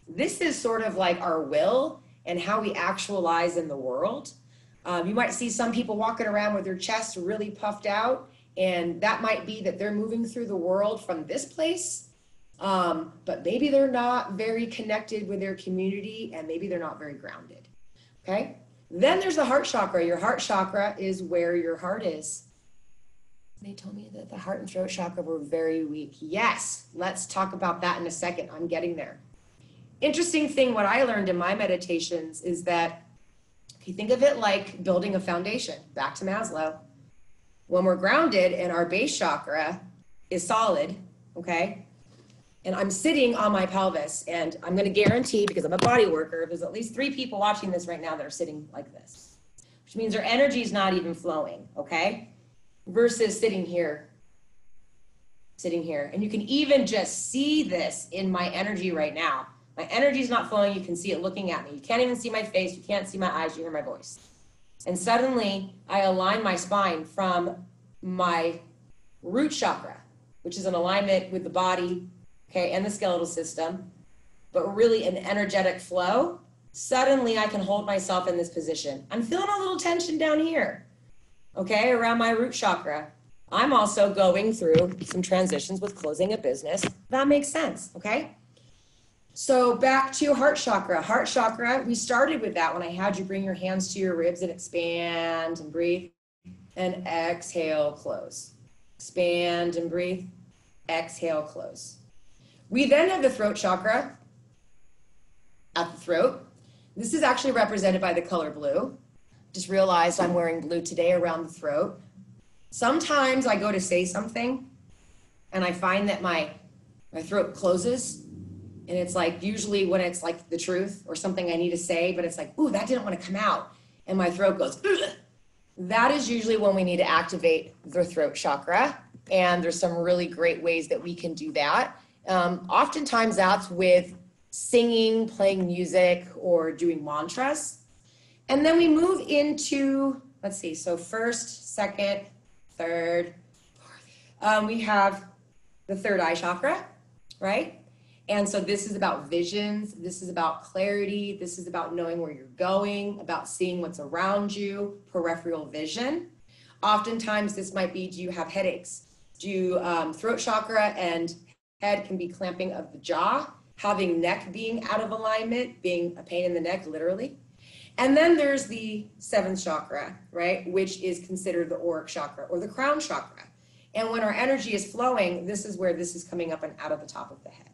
This is sort of like our will and how we actualize in the world. You might see some people walking around with their chest really puffed out, and that might be that they're moving through the world from this place, but maybe they're not very connected with their community, and maybe they're not very grounded, okay? Then there's the heart chakra. Your heart chakra is where your heart is. They told me that the heart and throat chakra were very weak. Yes, let's talk about that in a second. I'm getting there. interesting thing, what I learned in my meditations is that, if you think of it like building a foundation, back to Maslow, when we're grounded and our base chakra is solid, okay, and I'm sitting on my pelvis, and I'm going to guarantee, because I'm a body worker, there's at least 3 people watching this right now that are sitting like this, which means their energy is not even flowing, okay, versus sitting here. And you can even just see this in my energy right now. My energy is not flowing. You can see it looking at me. You can't even see my face. You can't see my eyes. You hear my voice. And suddenly I align my spine from my root chakra, which is in alignment with the body, okay, and the skeletal system, but really an energetic flow. Suddenly I can hold myself in this position. I'm feeling a little tension down here, okay, around my root chakra. I'm also going through some transitions with closing a business. That makes sense, okay? So back to heart chakra. Heart chakra, we started with that when I had you bring your hands to your ribs and expand and breathe. And exhale, close. Expand and breathe. Exhale, close. We then have the throat chakra at the throat. This is actually represented by the color blue. Just realized I'm wearing blue today around the throat. Sometimes I go to say something and I find that my throat closes, and it's like usually when it's like the truth or something I need to say, but it's like, ooh, that didn't want to come out. And my throat goes, ugh. That is usually when we need to activate the throat chakra. And there's some really great ways that we can do that. Oftentimes that's with singing, playing music, or doing mantras. And then we move into, let's see, so first, second, third, fourth. We have the third eye chakra, right? And so this is about visions. This is about clarity. This is about knowing where you're going, about seeing what's around you, peripheral vision. Oftentimes this might be, do you have headaches? Throat chakra and head can be clamping of the jaw, having neck being out of alignment, being a pain in the neck, literally. And then there's the 7th chakra, right, which is considered the auric chakra or the crown chakra. And when our energy is flowing, this is where this is coming up and out of the top of the head.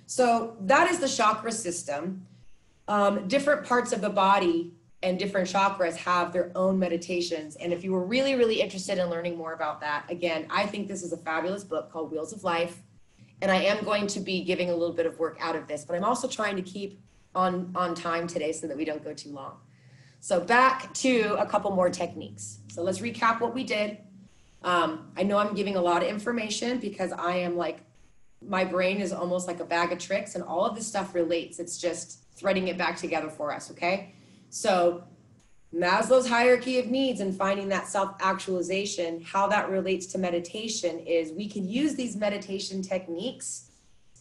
So that is the chakra system. Different parts of the body and different chakras have their own meditations. And if you were really, really interested in learning more about that, again, I think this is a fabulous book called Wheels of Life. And I am going to be giving a little bit of work out of this, but I'm also trying to keep on time today so that we don't go too long. So back to a couple more techniques. So let's recap what we did. I know I'm giving a lot of information because I am like, my brain is almost like a bag of tricks and all of this stuff relates. It's just threading it back together for us, okay? So Maslow's hierarchy of needs and finding that self-actualization, how that relates to meditation is we can use these meditation techniques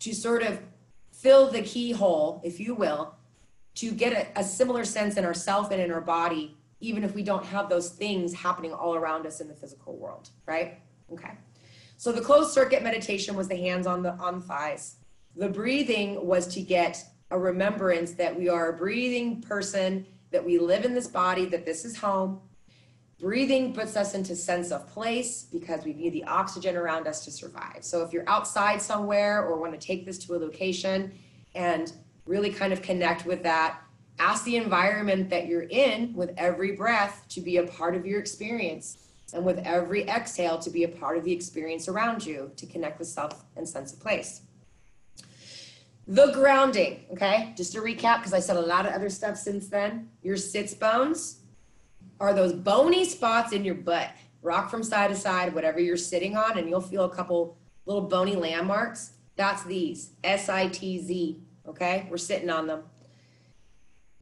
to sort of fill the keyhole, if you will, to get a similar sense in ourself and in our body, even if we don't have those things happening all around us in the physical world, right? Okay. So the closed circuit meditation was the hands on the thighs. The breathing was to get a remembrance that we are a breathing person, that we live in this body, that this is home. Breathing puts us into sense of place because we need the oxygen around us to survive. So if you're outside somewhere or want to take this to a location and really kind of connect with that, ask the environment that you're in with every breath to be a part of your experience, and with every exhale to be a part of the experience around you, to connect with self and sense of place. The grounding, okay? Just to recap, because I said a lot of other stuff since then. Your sits bones are those bony spots in your butt. Rock from side to side, whatever you're sitting on, and you'll feel a couple little bony landmarks. That's these, S-I-T-Z, okay? We're sitting on them.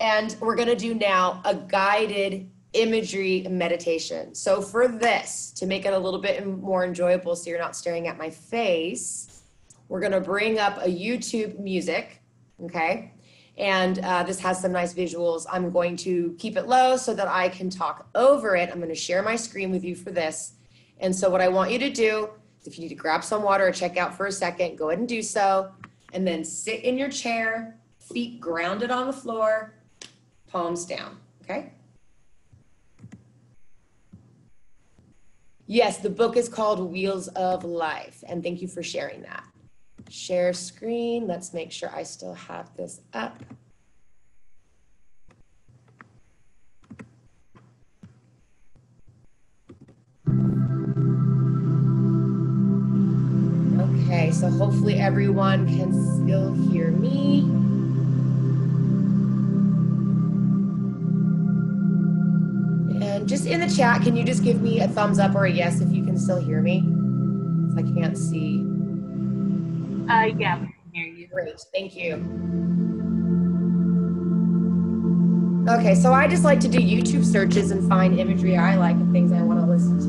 And we're gonna do now a guided imagery meditation. So for this, to make it a little bit more enjoyable so you're not staring at my face, we're gonna bring up a YouTube music, okay? And this has some nice visuals. I'm going to keep it low so that I can talk over it. I'm gonna share my screen with you for this. And so what I want you to do, if you need to grab some water or check out for a second, go ahead and do so. And then sit in your chair, feet grounded on the floor, palms down, okay? Yes, the book is called Wheels of Life, and thank you for sharing that. share screen. Let's make sure I still have this up. Okay, so hopefully everyone can still hear me. And just in the chat, can you just give me a thumbs up or a yes if you can still hear me? I can't see. Yeah, we can hear you. Great, thank you. Okay, so I just like to do YouTube searches and find imagery I like and things I want to listen to.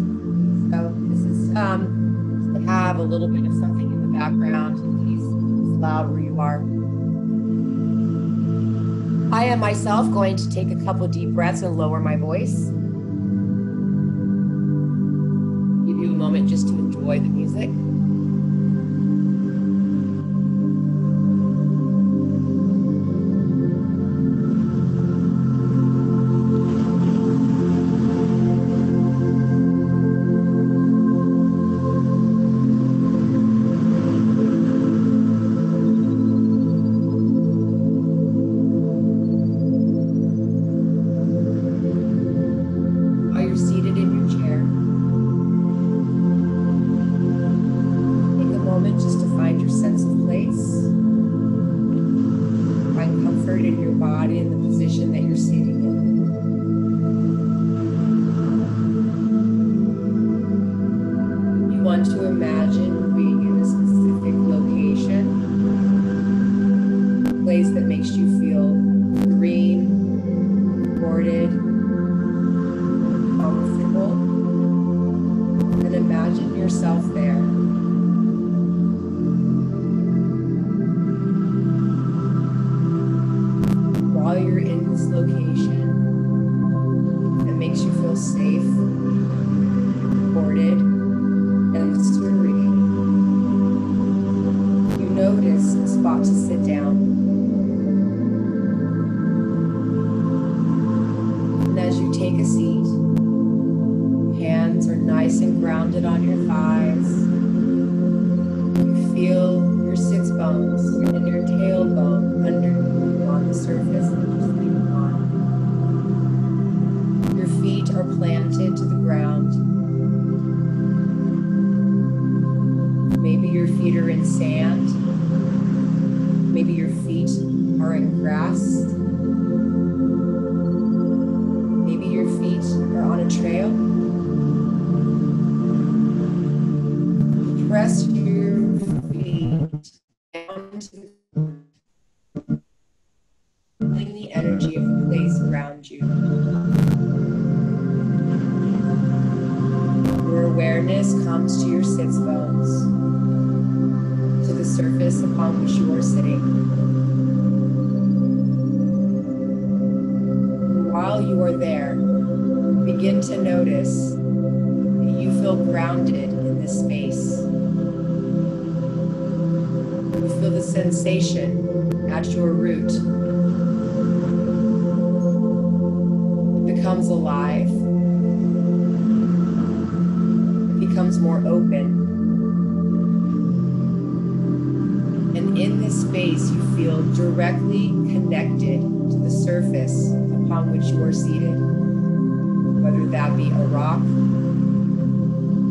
So this is to have a little bit of something in the background in case it's loud where you are. I am myself going to take a couple deep breaths and lower my voice. Give you a moment just to enjoy the music. Sensation at your root. It becomes alive. It becomes more open. And in this space, you feel directly connected to the surface upon which you are seated. Whether that be a rock,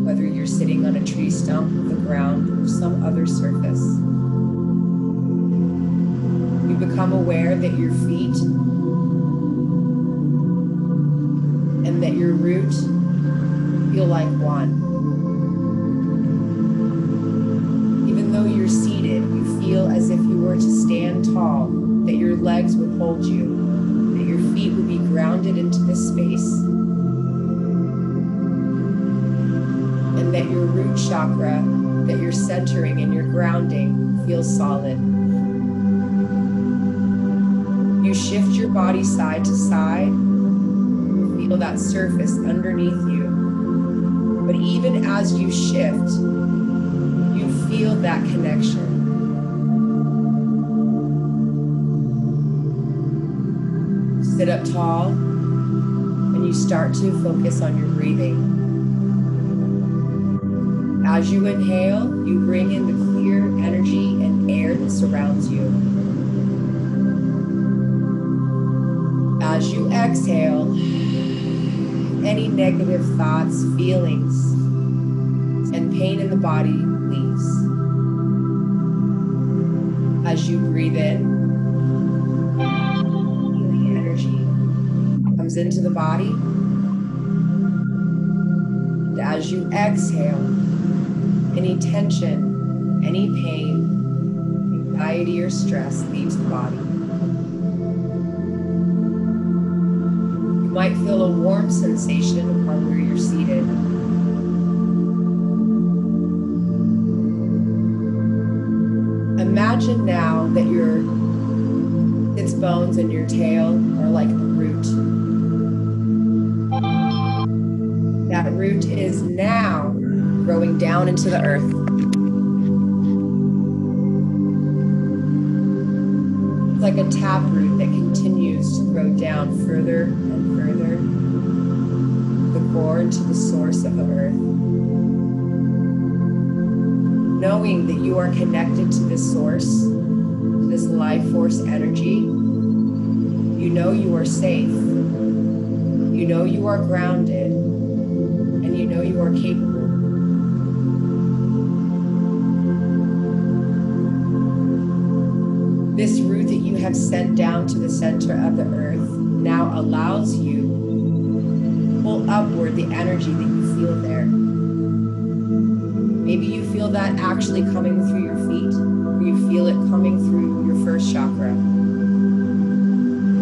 whether you're sitting on a tree stump, the ground, or some other surface. Become aware that your feet and that your root feel like one. Even though you're seated, you feel as if you were to stand tall, that your legs would hold you, that your feet would be grounded into this space, and that your root chakra, that you're centering and you're grounding, feels solid. You shift your body side to side, feel that surface underneath you. But even as you shift, you feel that connection. Sit up tall, and you start to focus on your breathing. As you inhale, you bring in the clear atmosphere, energy, and air that surrounds you. As you exhale, any negative thoughts, feelings, and pain in the body leaves. As you breathe in, healing energy comes into the body. And as you exhale, any tension, any pain, anxiety, or stress leaves the body. You might feel a warm sensation upon where you're seated. Imagine now that your sits bones and your tail are like a root. That root is now growing down into the earth. It's like a taproot that continues to grow down further and further to the core and to the source of the earth. Knowing that you are connected to this source, to this life force energy, you know you are safe, you know you are grounded, and you know you are capable. This root that you have sent down to the center of the earth now allows you to pull upward the energy that you feel there. Maybe you feel that actually coming through your feet, or you feel it coming through your first chakra.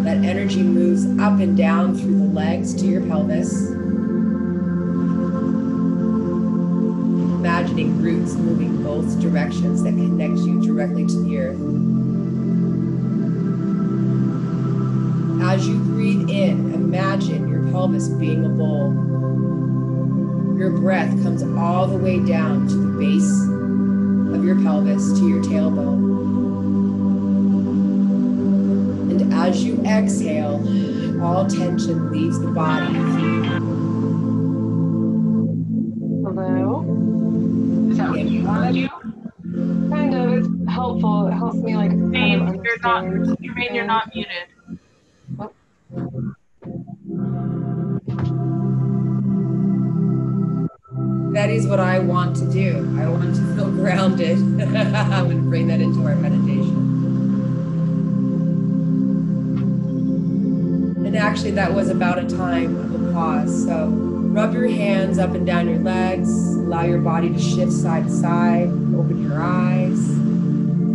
That energy moves up and down through the legs to your pelvis. Imagining roots moving both directions that connect you directly to the earth. As you breathe in, imagine your pelvis being a bowl. Your breath comes all the way down to the base of your pelvis, to your tailbone. And as you exhale, all tension leaves the body. Hello? Is that what you want to do? Kind of. It's helpful. It helps me like kind of understand. You're not muted. That is what I want to do. I want to feel grounded. I'm going to bring that into our meditation. And actually, that was about a time of a pause. So rub your hands up and down your legs. Allow your body to shift side to side. Open your eyes.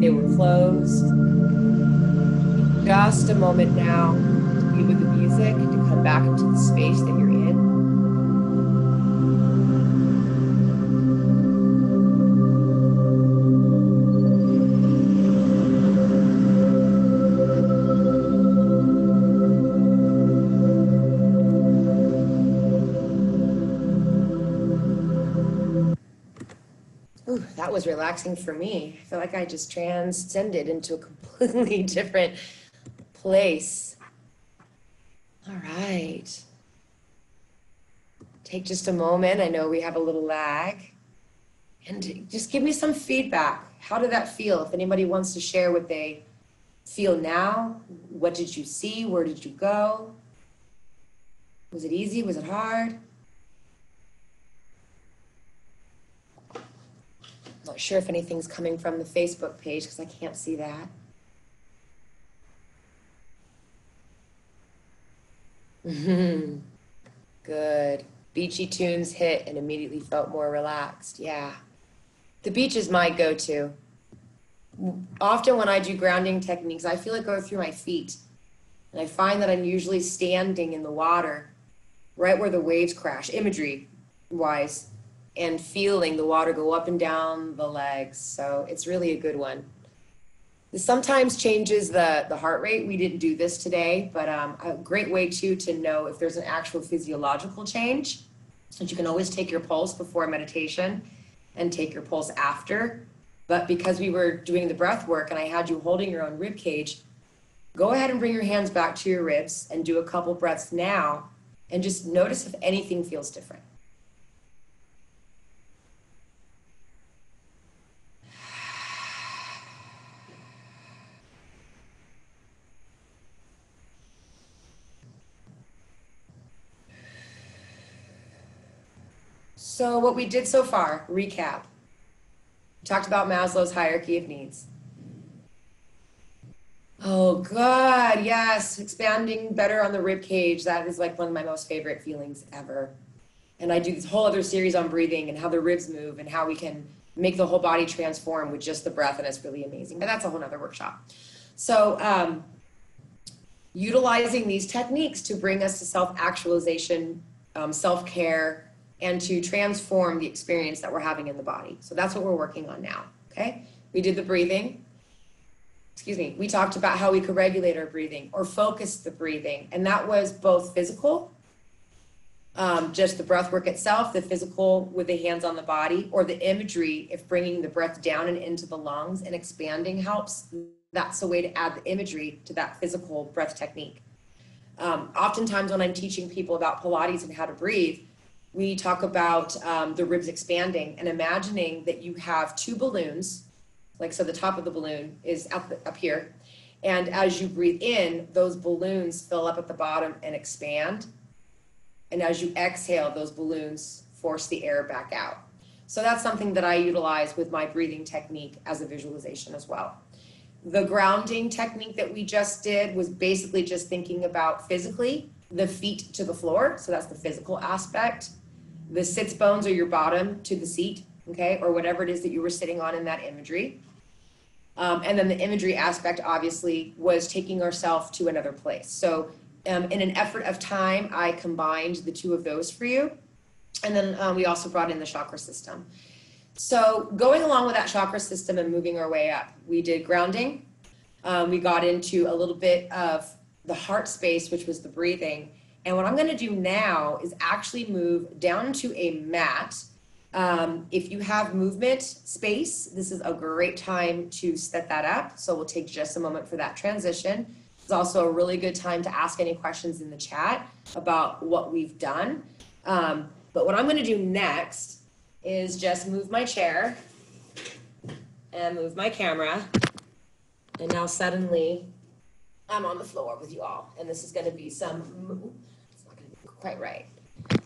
They were closed. Just a moment now to be with the music, to come back into the space that you're in. Ooh, that was relaxing for me. I feel like I just transcended into a completely different place. All right. Take just a moment. I know we have a little lag. And just give me some feedback. How did that feel? If anybody wants to share what they feel now, what did you see? Where did you go? Was it easy? Was it hard? Not sure if anything's coming from the Facebook page because I can't see that. Good. Beachy tunes hit and immediately felt more relaxed. Yeah. The beach is my go-to. Often when I do grounding techniques, I feel it go through my feet. And I find that I'm usually standing in the water, right where the waves crash, imagery-wise, and feeling the water go up and down the legs. So it's really a good one. This sometimes changes the heart rate. We didn't do this today, but a great way too to know if there's an actual physiological change. And you can always take your pulse before meditation and take your pulse after. But because we were doing the breath work and I had you holding your own rib cage, go ahead and bring your hands back to your ribs and do a couple breaths now and just notice if anything feels different. So what we did so far, recap. We talked about Maslow's hierarchy of needs. Oh God, yes, expanding better on the rib cage. That is like one of my most favorite feelings ever. And I do this whole other series on breathing and how the ribs move and how we can make the whole body transform with just the breath, and it's really amazing. But that's a whole nother workshop. So utilizing these techniques to bring us to self-actualization, self-care, and to transform the experience that we're having in the body. So that's what we're working on now, okay? We did the breathing. Excuse me. We talked about how we could regulate our breathing or focus the breathing. And that was both physical, just the breath work itself, the physical with the hands on the body, or the imagery, if bringing the breath down and into the lungs and expanding helps. That's a way to add the imagery to that physical breath technique. Oftentimes when I'm teaching people about Pilates and how to breathe, we talk about the ribs expanding and imagining that you have two balloons, like so the top of the balloon is up here. And as you breathe in, those balloons fill up at the bottom and expand. And as you exhale, those balloons force the air back out. So that's something that I utilize with my breathing technique as a visualization as well. The grounding technique that we just did was basically just thinking about physically the feet to the floor. So that's the physical aspect. The sits bones are your bottom to the seat, okay, or whatever it is that you were sitting on in that imagery. And then the imagery aspect obviously was taking ourselves to another place. So in an effort of time, I combined the two of those for you. And then we also brought in the chakra system. So going along with that chakra system and moving our way up, we did grounding. We got into a little bit of the heart space, which was the breathing. And what I'm going to do now is actually move down to a mat. If you have movement space, this is a great time to set that up. So we'll take just a moment for that transition. It's also a really good time to ask any questions in the chat about what we've done. But what I'm going to do next is just move my chair and move my camera. And now suddenly I'm on the floor with you all. And this is going to be it's not going to be quite right.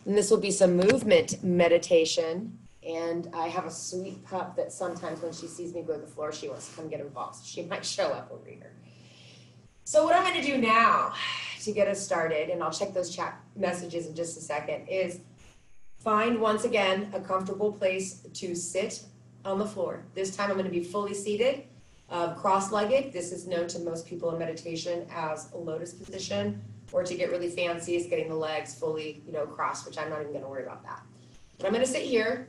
And this will be some movement meditation. And I have a sweet pup that sometimes when she sees me go to the floor, she wants to come get involved. So she might show up over here. So what I'm going to do now to get us started, and I'll check those chat messages in just a second, is find, once again, a comfortable place to sit on the floor. This time I'm going to be fully seated, cross-legged. This is known to most people in meditation as a lotus position, or to get really fancy is getting the legs fully, crossed, which I'm not even going to worry about that. But I'm going to sit here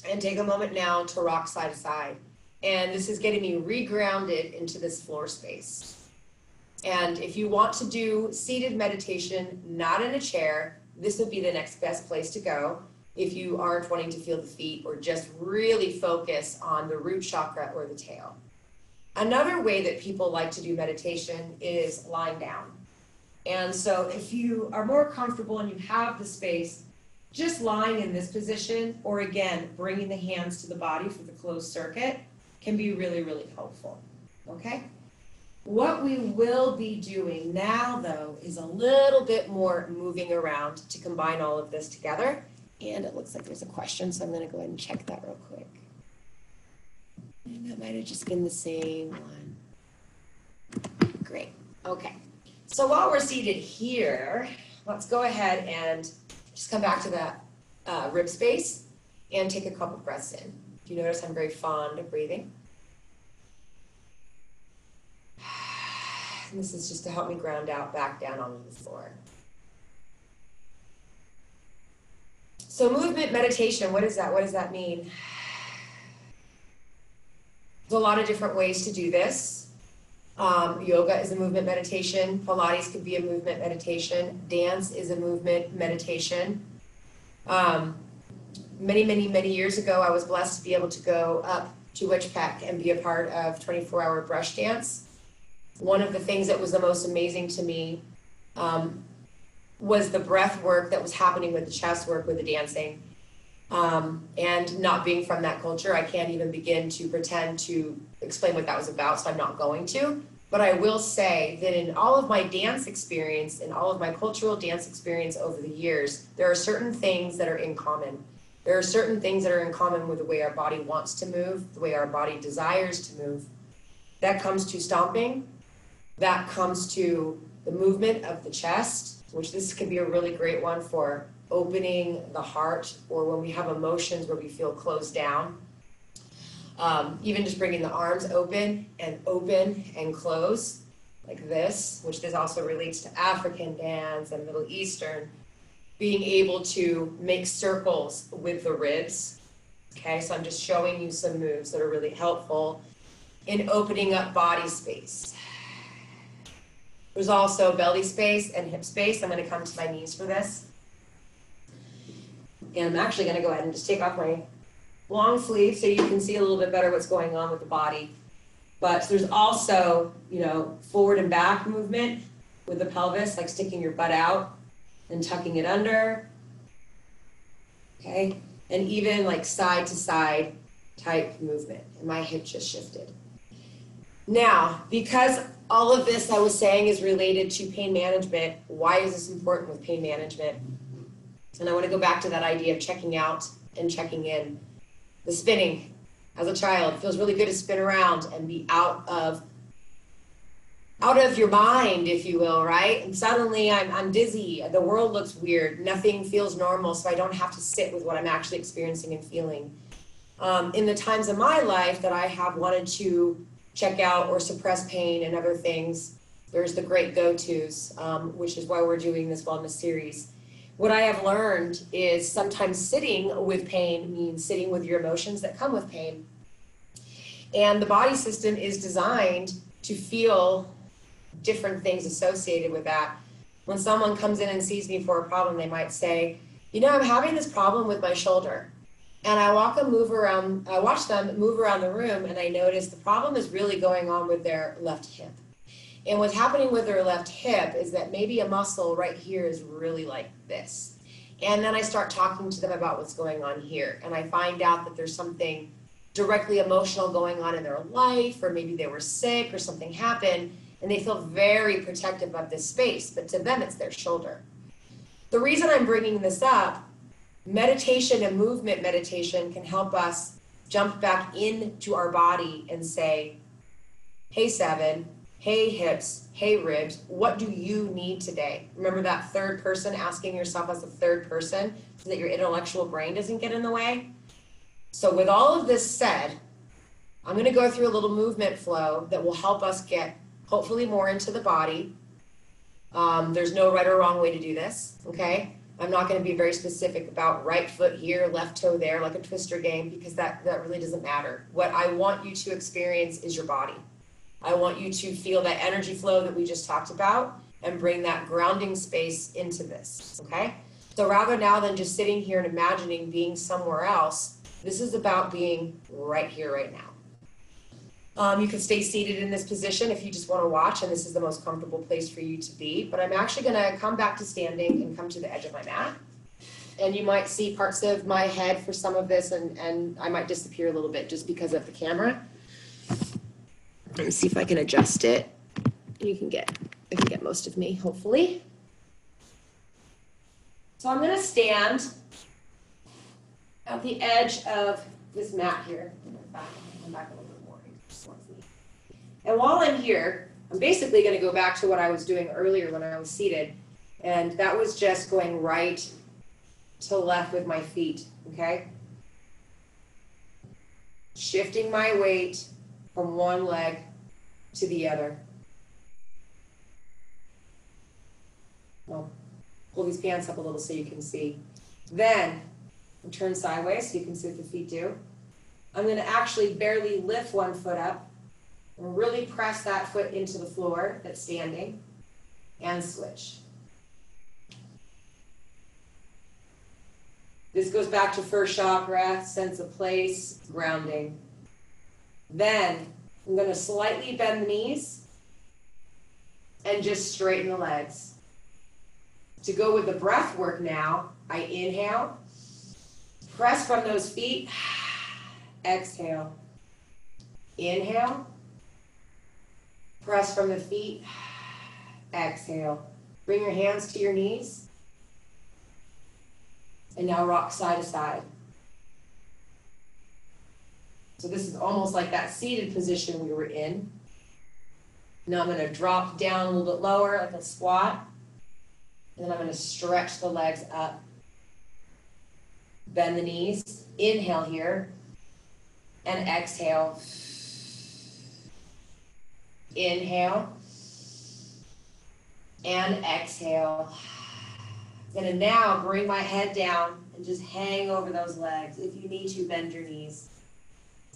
and take a moment now to rock side to side. And this is getting me regrounded into this floor space. And if you want to do seated meditation, not in a chair, this would be the next best place to go if you aren't wanting to feel the feet or just really focus on the root chakra or the tail. Another way that people like to do meditation is lying down. And so if you are more comfortable and you have the space, just lying in this position, or again, bringing the hands to the body for the closed circuit, can be really, really helpful, okay? What we will be doing now, though, is a little bit more moving around to combine all of this together. And it looks like there's a question, so I'm going to go ahead and check that real quick. And that might have just been the same one. Great. Okay. So while we're seated here, let's go ahead and just come back to that rib space and take a couple breaths in. You notice I'm very fond of breathing. And this is just to help me ground out back down onto the floor. So movement meditation, what is that? What does that mean? There's a lot of different ways to do this. Yoga is a movement meditation. Pilates could be a movement meditation. Dance is a movement meditation. Many years ago, I was blessed to be able to go up to Witchpeck and be a part of 24-hour brush dance. One of the things that was the most amazing to me was the breath work that was happening with the chest work, with the dancing. And not being from that culture, I can't even begin to pretend to explain what that was about, so I'm not going to. But I will say that in all of my dance experience, in all of my cultural dance experience over the years, there are certain things that are in common. There are certain things that are in common with the way our body wants to move, the way our body desires to move. That comes to stomping. That comes to the movement of the chest, which this could be a really great one for opening the heart, or when we have emotions where we feel closed down. Even just bringing the arms open and close like this, which this also relates to African dance and Middle Eastern. Being able to make circles with the ribs. Okay, so I'm just showing you some moves that are really helpful in opening up body space. There's also belly space and hip space. I'm going to come to my knees for this. And I'm actually going to go ahead and just take off my long sleeve so you can see a little bit better what's going on with the body. But there's also, you know, forward and back movement with the pelvis, like sticking your butt out and tucking it under. Okay, and even like side to side type movement. And my hip just shifted. Now, because all of this I was saying is related to pain management, why is this important with pain management? And I want to go back to that idea of checking out and checking in. The spinning. As a child, it feels really good to spin around and be out of your mind, if you will, right? And suddenly I'm dizzy. The world looks weird. Nothing feels normal, so I don't have to sit with what I'm actually experiencing and feeling. In the times of my life that I have wanted to check out or suppress pain and other things, there's the great go-tos, which is why we're doing this wellness series. What I have learned is sometimes sitting with pain means sitting with your emotions that come with pain. And the body system is designed to feel different things associated with that. When someone comes in and sees me for a problem, they might say, you know, I'm having this problem with my shoulder. And I watch them move around the room, and I notice the problem is really going on with their left hip. And what's happening with their left hip is that maybe a muscle right here is really like this. And then I start talking to them about what's going on here. And I find out that there's something directly emotional going on in their life, or maybe they were sick or something happened, and they feel very protective of this space. But to them, it's their shoulder. The reason I'm bringing this up, meditation and movement meditation can help us jump back into our body and say, hey, Seven, hey, hips, hey, ribs, what do you need today? Remember that third person, asking yourself as a third person so that your intellectual brain doesn't get in the way? So with all of this said, I'm going to go through a little movement flow that will help us get hopefully more into the body. There's no right or wrong way to do this, okay? I'm not going to be very specific about right foot here, left toe there, like a twister game, because that really doesn't matter. What I want you to experience is your body. I want you to feel that energy flow that we just talked about and bring that grounding space into this, okay? So rather now than just sitting here and imagining being somewhere else, this is about being right here, right now. You can stay seated in this position if you just want to watch, and this is the most comfortable place for you to be. But I'm actually going to come back to standing and come to the edge of my mat. And you might see parts of my head for some of this, and I might disappear a little bit just because of the camera. Let me see if I can adjust it. I can get most of me, hopefully. So I'm going to stand at the edge of this mat here. I'm back a little bit more. And while I'm here, I'm basically going to go back to what I was doing earlier when I was seated. And that was just going right to left with my feet, okay? Shifting my weight from one leg to the other. I'll pull these pants up a little so you can see. Then turn sideways so you can see what the feet do. I'm going to actually barely lift one foot up and really press that foot into the floor that's standing and switch. This goes back to first chakra, sense of place, grounding. Then I'm going to slightly bend the knees and just straighten the legs. To go with the breath work now, I inhale, press from those feet, exhale. Inhale, press from the feet, exhale. Bring your hands to your knees. And now rock side to side. So this is almost like that seated position we were in. Now I'm going to drop down a little bit lower, like a squat. And then I'm going to stretch the legs up. Bend the knees. Inhale here. And exhale. Inhale. And exhale. I'm going to now bring my head down and just hang over those legs. If you need to, bend your knees.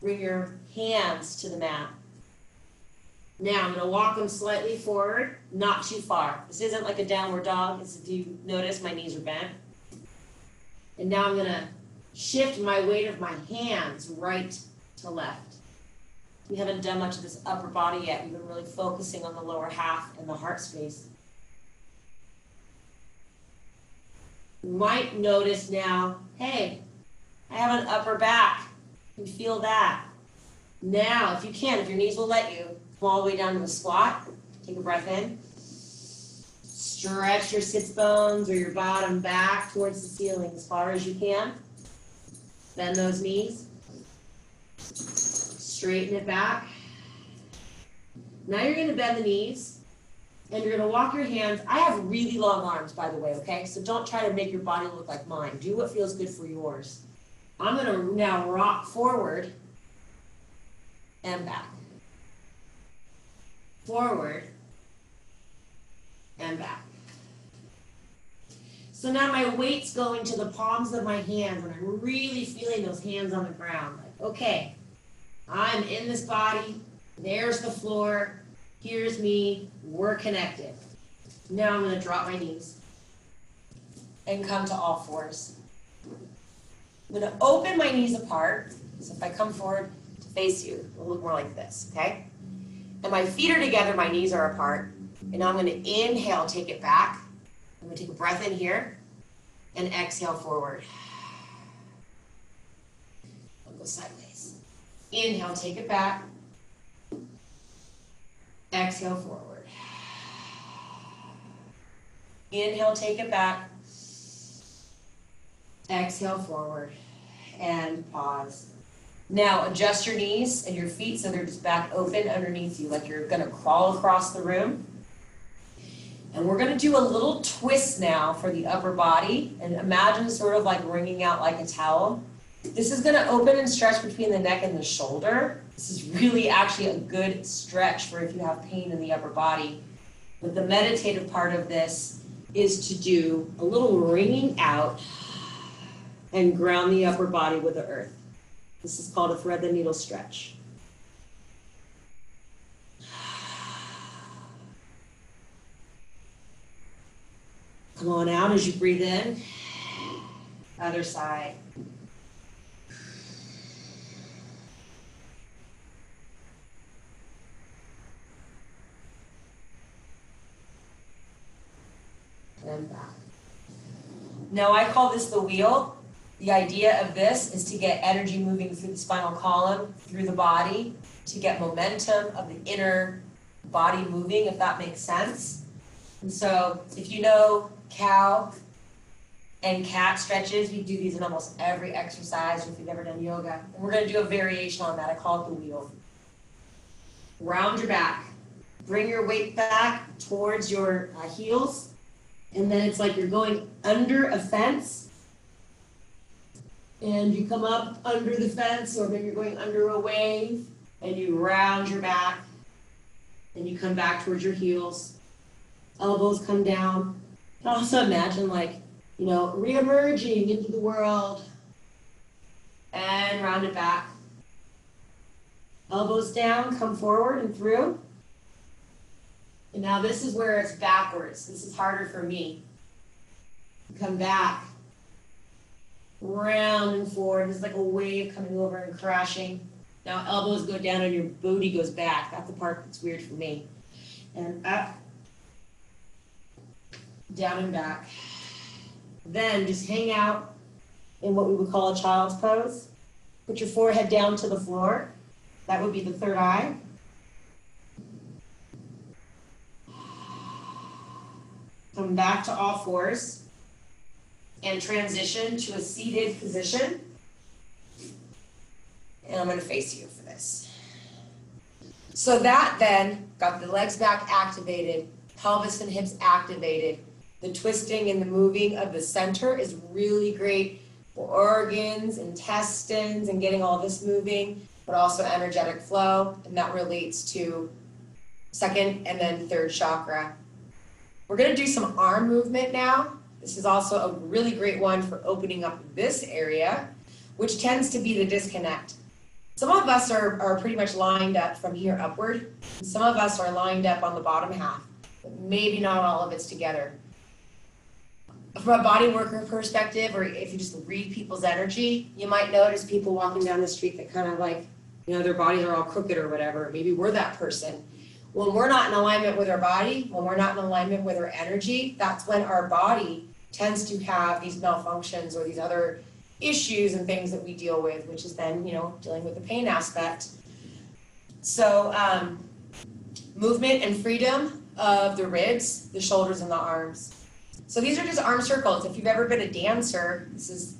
Bring your hands to the mat. Now I'm going to walk them slightly forward, not too far. This isn't like a downward dog. If you notice, my knees are bent. And now I'm going to shift my weight of my hands right to left. We haven't done much of this upper body yet. We've been really focusing on the lower half and the heart space. You might notice now, hey, I have an upper back. You feel that. Now, if you can, if your knees will let you, come all the way down to the squat. Take a breath in. Stretch your sits bones or your bottom back towards the ceiling as far as you can. Bend those knees. Straighten it back. Now you're going to bend the knees and you're going to walk your hands. I have really long arms, by the way, okay? So don't try to make your body look like mine. Do what feels good for yours. I'm going to now rock forward and back. Forward and back. So now my weight's going to the palms of my hands and I'm really feeling those hands on the ground. Like, okay, I'm in this body. There's the floor. Here's me. We're connected. Now I'm going to drop my knees and come to all fours. I'm going to open my knees apart. So if I come forward to face you, it'll look more like this, okay? And my feet are together, my knees are apart. And now I'm going to inhale, take it back. I'm going to take a breath in here and exhale forward. I'll go sideways. Inhale, take it back. Exhale forward. Inhale, take it back. Exhale forward and pause. Now adjust your knees and your feet so they're just back open underneath you, like you're going to crawl across the room. And we're going to do a little twist now for the upper body. And imagine sort of like wringing out like a towel. This is going to open and stretch between the neck and the shoulder. This is really actually a good stretch for if you have pain in the upper body. But the meditative part of this is to do a little wringing out and ground the upper body with the earth. This is called a thread the needle stretch. Come on out as you breathe in. Other side. And back. Now I call this the wheel. The idea of this is to get energy moving through the spinal column, through the body, to get momentum of the inner body moving, if that makes sense. And so if you know cow and cat stretches, we do these in almost every exercise if you've ever done yoga. And we're going to do a variation on that. I call it the wheel. Round your back. Bring your weight back towards your heels. And then it's like you're going under a fence. And you come up under the fence, or maybe you're going under a wave, and you round your back, and you come back towards your heels. Elbows come down. You can also imagine re-emerging into the world. And round it back. Elbows down, come forward and through. And now this is where it's backwards. This is harder for me. Come back. Round and forward. It's like a wave coming over and crashing. Now elbows go down and your booty goes back. That's the part that's weird for me. And up, down and back. Then just hang out in what we would call a child's pose. Put your forehead down to the floor. That would be the third eye. Come back to all fours and transition to a seated position. And And I'm going to face you for this. So that then got the legs back activated, pelvis and hips activated. The twisting and the moving of the center is really great for organs, intestines, and getting all this moving, but also energetic flow. And that relates to second and then third chakra. We're going to do some arm movement now. This is also a really great one for opening up this area, which tends to be the disconnect. Some of us are pretty much lined up from here upward. Some of us are lined up on the bottom half, but maybe not all of it's together. From a body worker perspective, or if you just read people's energy, you might notice people walking down the street that kind of like, you know, their bodies are all crooked or whatever. Maybe we're that person. When we're not in alignment with our body, when we're not in alignment with our energy, that's when our body tends to have these malfunctions or these other issues and things that we deal with, which is then, you know, dealing with the pain aspect. So movement and freedom of the ribs, the shoulders, and the arms. So these are just arm circles. If you've ever been a dancer, this is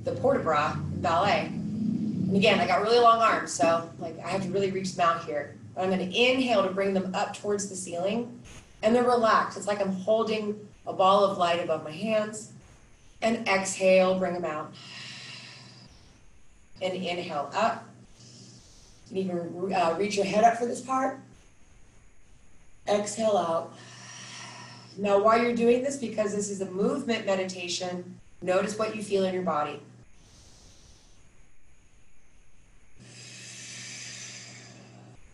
the port-de-bras in ballet. And again, I got really long arms, so like I have to really reach them out here. But I'm going to inhale to bring them up towards the ceiling, and they're relaxed. It's like I'm holding a ball of light above my hands. And exhale, bring them out. And inhale up. You can even reach your head up for this part. Exhale out. Now, while you're doing this, because this is a movement meditation, notice what you feel in your body.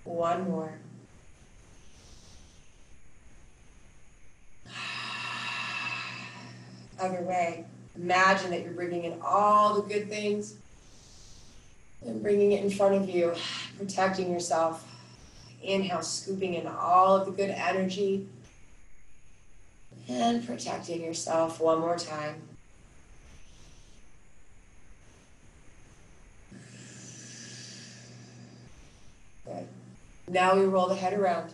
One more. Other way. Imagine that you're bringing in all the good things and bringing it in front of you, protecting yourself. Inhale, scooping in all of the good energy and protecting yourself. One more time. Good. Now we roll the head around.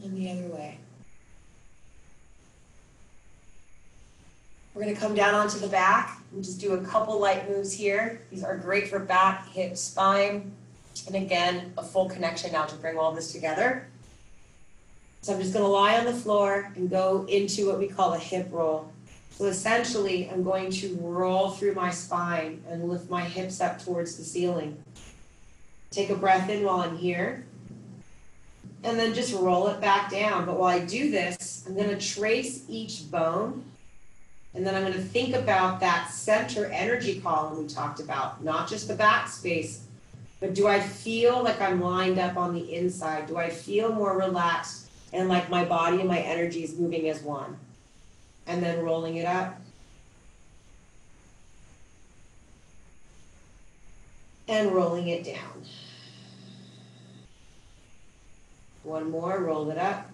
And the other way. We're going to come down onto the back and just do a couple light moves here. These are great for back, hip, spine. And again, a full connection now to bring all this together. So I'm just going to lie on the floor and go into what we call a hip roll. So essentially, I'm going to roll through my spine and lift my hips up towards the ceiling. Take a breath in while I'm here. And then just roll it back down. But while I do this, I'm going to trace each bone. And then I'm going to think about that center energy column we talked about, not just the back space, but do I feel like I'm lined up on the inside? Do I feel more relaxed and like my body and my energy is moving as one? And then rolling it up. And rolling it down. One more, roll it up.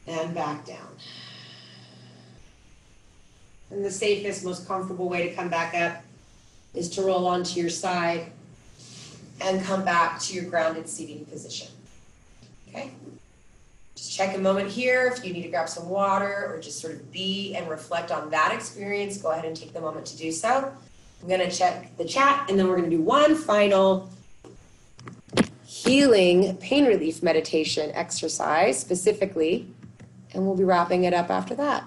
And back down. And the safest, most comfortable way to come back up is to roll onto your side and come back to your grounded seating position. Okay? Just check a moment here. If you need to grab some water or just sort of be and reflect on that experience, go ahead and take the moment to do so. I'm going to check the chat, and then we're going to do one final healing pain relief meditation exercise specifically, and we'll be wrapping it up after that.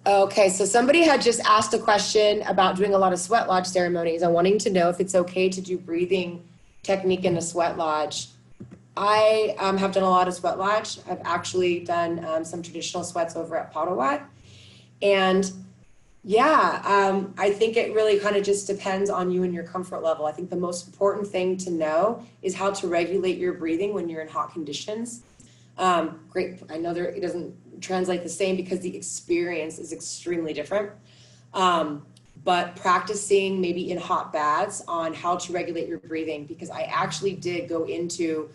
Okay, so somebody had just asked a question about doing a lot of sweat lodge ceremonies and wanting to know if it's okay to do breathing technique in a sweat lodge. I have done a lot of sweat lodge. I've actually done some traditional sweats over at Potawatomi. And yeah, I think it really kind of just depends on you and your comfort level. I think the most important thing to know is how to regulate your breathing when you're in hot conditions. Great, I know it doesn't translate the same because the experience is extremely different. But practicing maybe in hot baths on how to regulate your breathing, because I actually did go into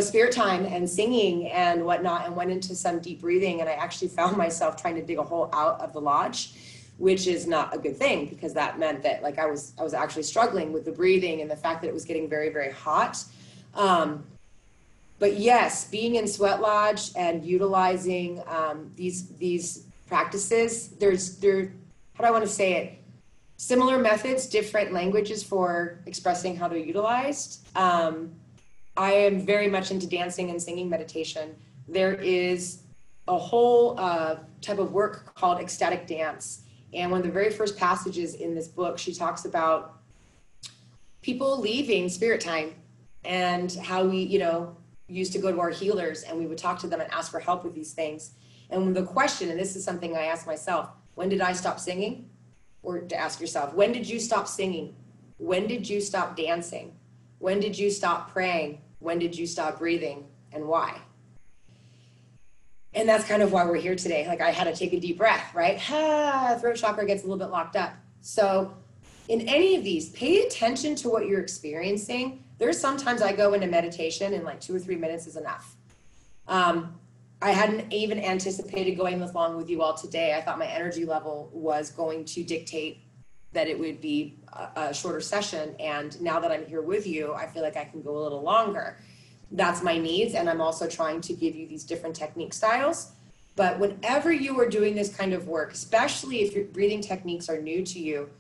spirit time and singing and whatnot, and went into some deep breathing, and I actually found myself trying to dig a hole out of the lodge which is not a good thing, because that meant that like I was actually struggling with the breathing and the fact that it was getting very, very hot. But yes, being in Sweat Lodge and utilizing these practices, how do I want to say it? Similar methods, different languages for expressing how they're utilized. I am very much into dancing and singing meditation. There is a whole type of work called ecstatic dance. And one of the very first passages in this book, she talks about people leaving spirit time and how we, used to go to our healers and we would talk to them and ask for help with these things. And the question, and this is something I ask myself, when did I stop singing? Or to ask yourself, when did you stop singing? When did you stop dancing? When did you stop praying? When did you stop breathing? And why? And that's kind of why we're here today. Like I had to take a deep breath, right? Throat chakra gets a little bit locked up. So in any of these, pay attention to what you're experiencing. There's sometimes I go into meditation and like 2 or 3 minutes is enough. I hadn't even anticipated going this long with you all today. I thought my energy level was going to dictate that it would be a shorter session. And now that I'm here with you, I feel like I can go a little longer. That's my needs. And I'm also trying to give you these different technique styles. But whenever you are doing this kind of work, especially if your breathing techniques are new to you,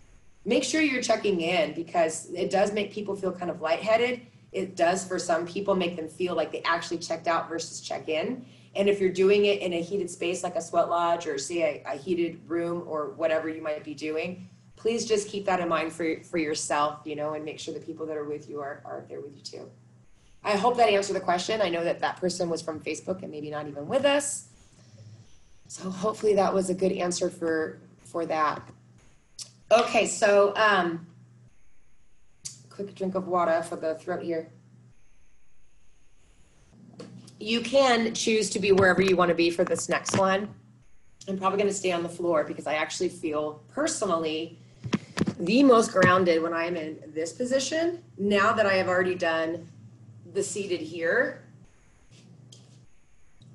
make sure you're checking in, because it does make people feel kind of lightheaded. It does, for some people, make them feel like they actually checked out versus check in. And if you're doing it in a heated space like a sweat lodge or say a heated room or whatever you might be doing, please just keep that in mind for yourself, and make sure the people that are with you are there with you too. I hope that answered the question. I know that person was from Facebook and maybe not even with us. So hopefully that was a good answer for that. Okay, so quick drink of water for the throat here. You can choose to be wherever you want to be for this next one. I'm probably going to stay on the floor because I actually feel personally the most grounded when I am in this position. Now that I have already done the seated here,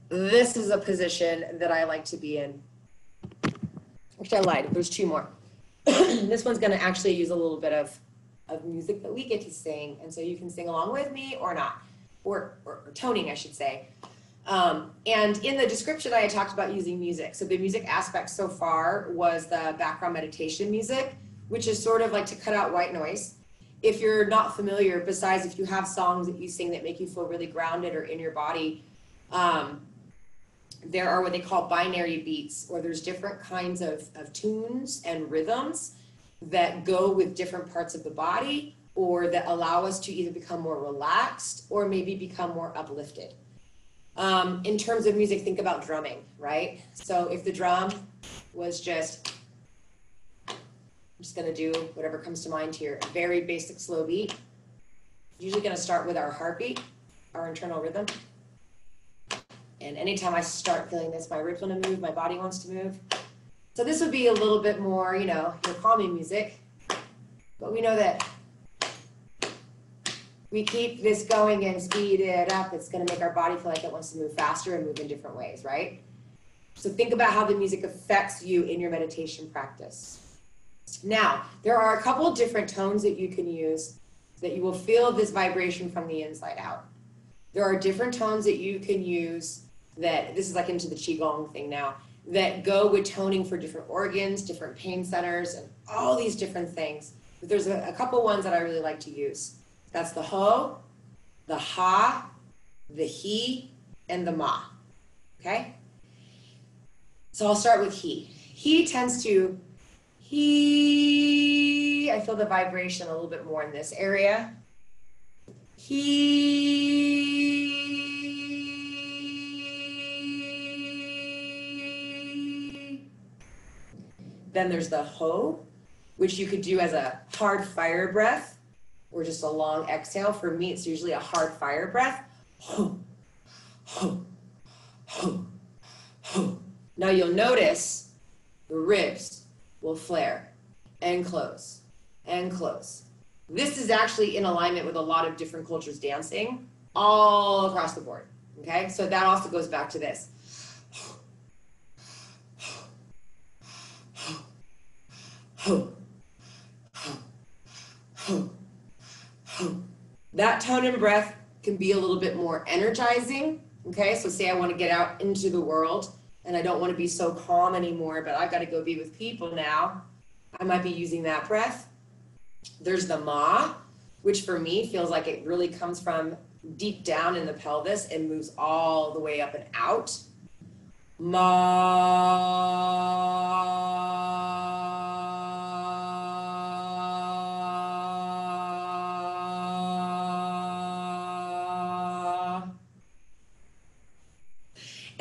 this is a position that I like to be in. Actually, I lied. There's 2 more. This one's going to actually use a little bit of music that we get to sing. And so you can sing along with me or not, or toning, I should say. And in the description, I had talked about using music. So the music aspect so far was the background meditation music, which is sort of like to cut out white noise. If you're not familiar, besides if you have songs that you sing that make you feel really grounded or in your body, there are what they call binary beats, or there's different kinds of tunes and rhythms that go with different parts of the body, or that allow us to either become more relaxed or maybe become more uplifted. In terms of music, think about drumming, right? So if the drum was just, I'm just gonna do whatever comes to mind here, a very basic slow beat. Usually gonna start with our heartbeat, our internal rhythm. And anytime I start feeling this, my ribs want to move, my body wants to move. So this would be a little bit more, your calming music. But we know that we keep this going and speed it up, it's going to make our body feel like it wants to move faster and move in different ways, right? So think about how the music affects you in your meditation practice. Now, there are a couple of different tones that you can use that you will feel this vibration from the inside out. There are different tones that you can use that, this is like into the Qigong thing now, that go with toning for different organs, different pain centers, and all these different things. But there's a couple ones that I really like to use. That's the Ho, the Ha, the He, and the Ma, okay? So I'll start with He. He tends to, I feel the vibration a little bit more in this area. Then there's the Ho, which you could do as a hard fire breath or just a long exhale. For me, it's usually a hard fire breath. Ho, ho, ho, ho. Now you'll notice the ribs will flare and close and close. This is actually in alignment with a lot of different cultures dancing all across the board, okay? So that also goes back to this. That tone and breath can be a little bit more energizing. Okay, so say I want to get out into the world and I don't want to be so calm anymore, but I've got to go be with people now. I might be using that breath. There's the ma, which for me feels like it really comes from deep down in the pelvis and moves all the way up and out. Ma.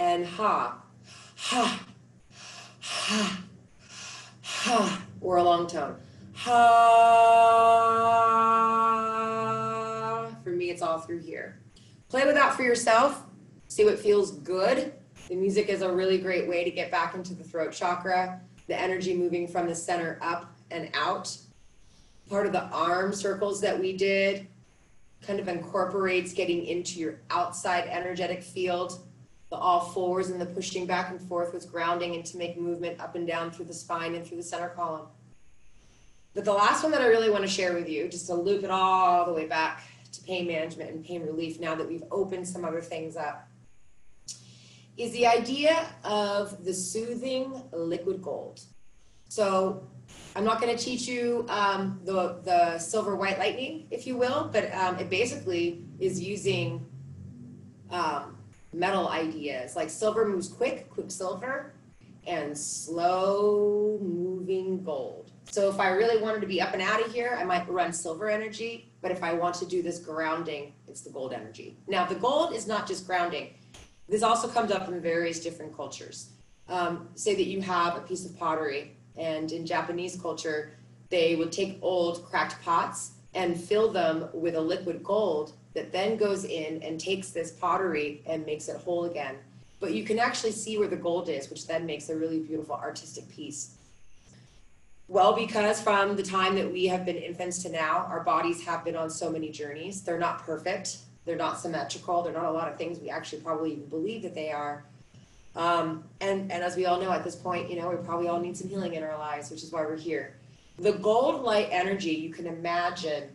And ha, ha, ha, ha, or a long tone. Ha. For me, it's all through here. Play with that for yourself. See what feels good. The music is a really great way to get back into the throat chakra, the energy moving from the center up and out. Part of the arm circles that we did kind of incorporates getting into your outside energetic field. The all fours and the pushing back and forth was grounding and to make movement up and down through the spine and through the center column. But the last one that I really want to share with you, just to loop it all the way back to pain management and pain relief now that we've opened some other things up, is the idea of the soothing liquid gold. So I'm not going to teach you the silver white lightning, if you will, but it basically is using metal ideas. Like silver moves quick silver, and slow moving gold. So if I really wanted to be up and out of here, I might run silver energy, but if I want to do this grounding, it's the gold energy. Now the gold is not just grounding. This also comes up in various different cultures. Say that you have a piece of pottery, and in Japanese culture, they would take old cracked pots and fill them with a liquid gold that then goes in and takes this pottery and makes it whole again. But you can actually see where the gold is, which then makes a really beautiful artistic piece. Well, because from the time that we have been infants to now, our bodies have been on so many journeys. They're not perfect. They're not symmetrical. They're not a lot of things we actually probably even believe that they are. And as we all know at this point, you know, we probably all need some healing in our lives, which is why we're here. The gold light energy, you can imagine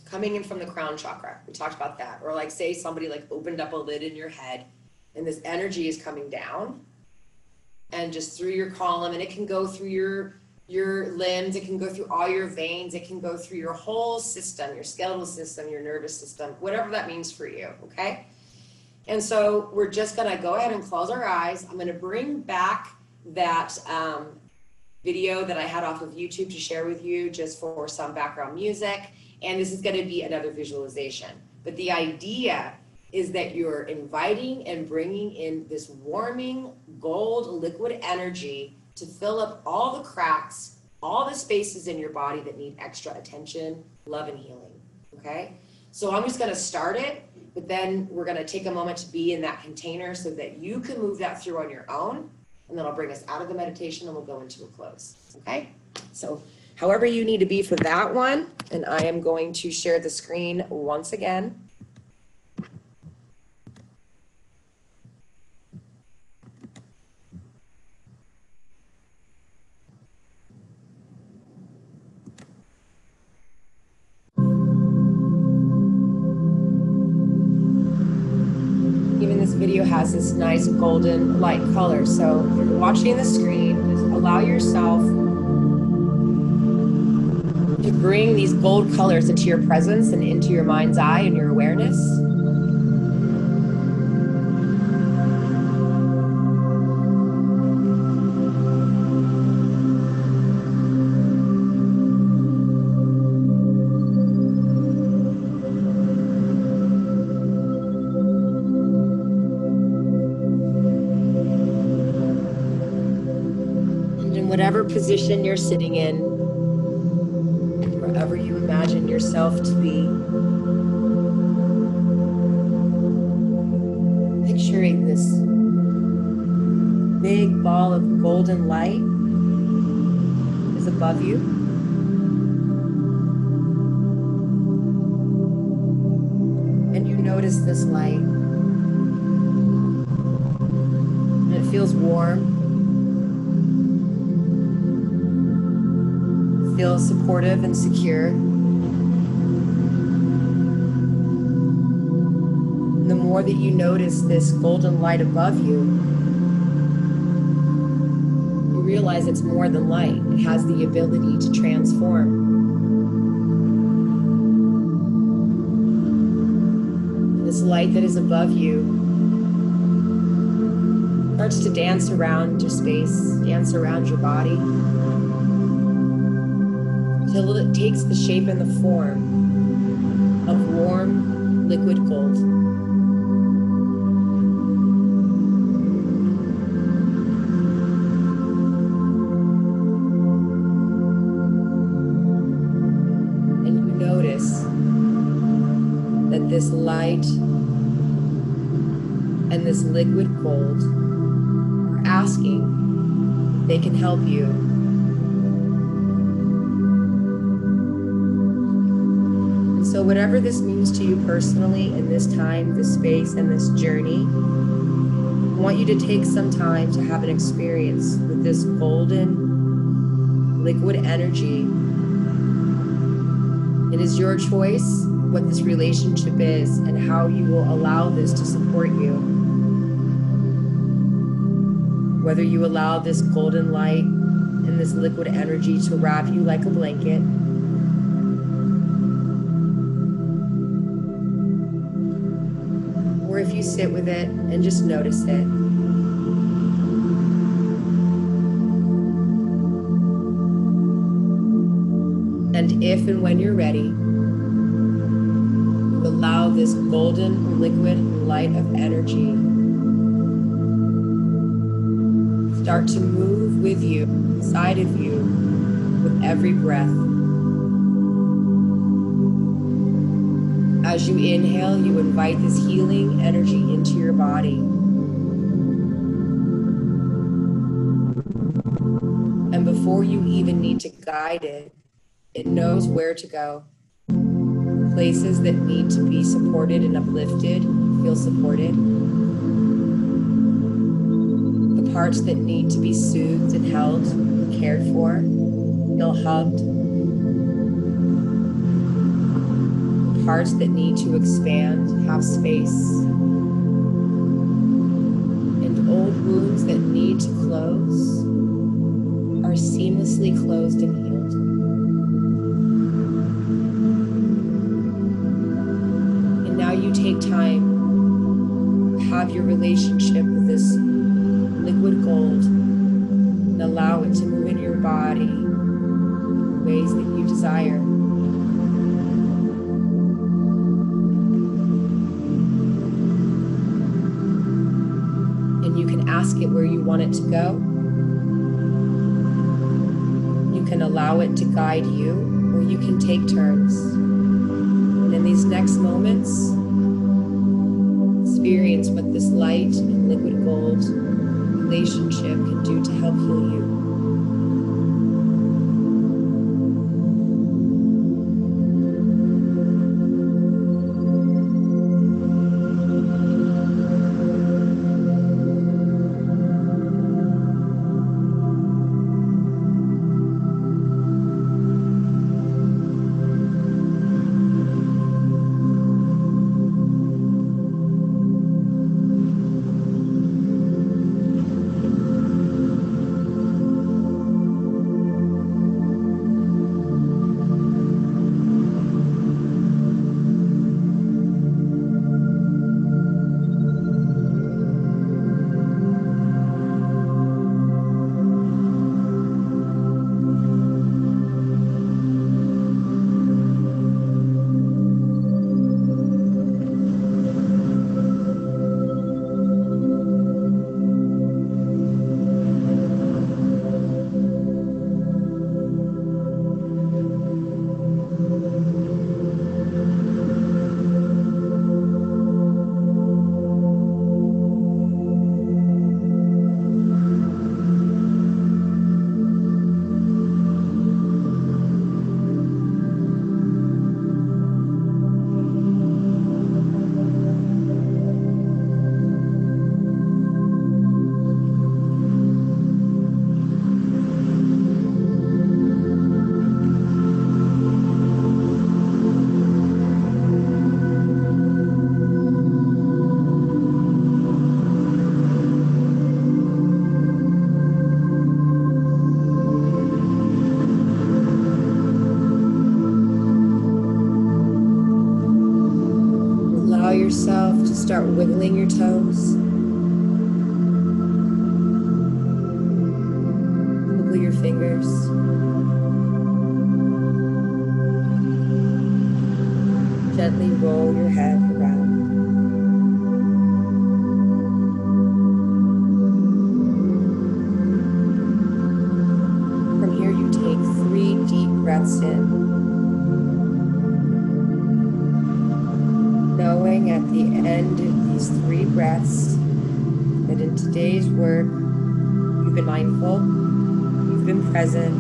coming in from the crown chakra. We talked about that. Or like say somebody like opened up a lid in your head and this energy is coming down and just through your column, and it can go through your limbs, it can go through all your veins, it can go through your whole system, your skeletal system, your nervous system, whatever that means for you, okay? And so we're just gonna go ahead and close our eyes. I'm gonna bring back that video that I had off of YouTube to share with you just for some background music. And this is gonna be another visualization. But the idea is that you're inviting and bringing in this warming gold liquid energy to fill up all the cracks, all the spaces in your body that need extra attention, love, and healing, okay? So I'm just gonna start it, but then we're gonna take a moment to be in that container so that you can move that through on your own, and then I'll bring us out of the meditation and we'll go into a close, okay? So however you need to be for that one, and I am going to share the screen once again. Video has this nice golden light color. So if you're watching the screen, just allow yourself to bring these gold colors into your presence and into your mind's eye and your awareness. Whatever position you're sitting in, wherever you imagine yourself to be, picturing this big ball of golden light is above you. And you notice this light, and it feels warm. Feel supportive and secure. And the more that you notice this golden light above you, you realize it's more than light. It has the ability to transform. This light that is above you starts to dance around your space, dance around your body, until it takes the shape and the form of warm liquid gold. And you notice that this light and this liquid gold are asking if they can help you. And so whatever this means to you personally in this time, this space, and this journey, I want you to take some time to have an experience with this golden liquid energy. It is your choice what this relationship is and how you will allow this to support you. Whether you allow this golden light and this liquid energy to wrap you like a blanket, or if you sit with it and just notice it. And if and when you're ready, allow this golden liquid light of energy start to move with you, inside of you, with every breath. As you inhale, you invite this healing energy into your body. And before you even need to guide it, it knows where to go. Places that need to be supported and uplifted feel supported. The parts that need to be soothed and held and cared for feel hugged. The parts that need to expand have space. And old wounds that need to close are seamlessly closed and healed. You take time to have your relationship with this liquid gold and allow it to move in your body in ways that you desire. And you can ask it where you want it to go. You can allow it to guide you, or you can take turns. And in these next moments, experience what this light and liquid gold relationship can do to help heal you. yourself to start wiggling your toes. Wiggle your fingers. Gently roll your head around. From here, you take 3 deep breaths in, knowing at the end of these 3 breaths that in today's work, you've been mindful, you've been present,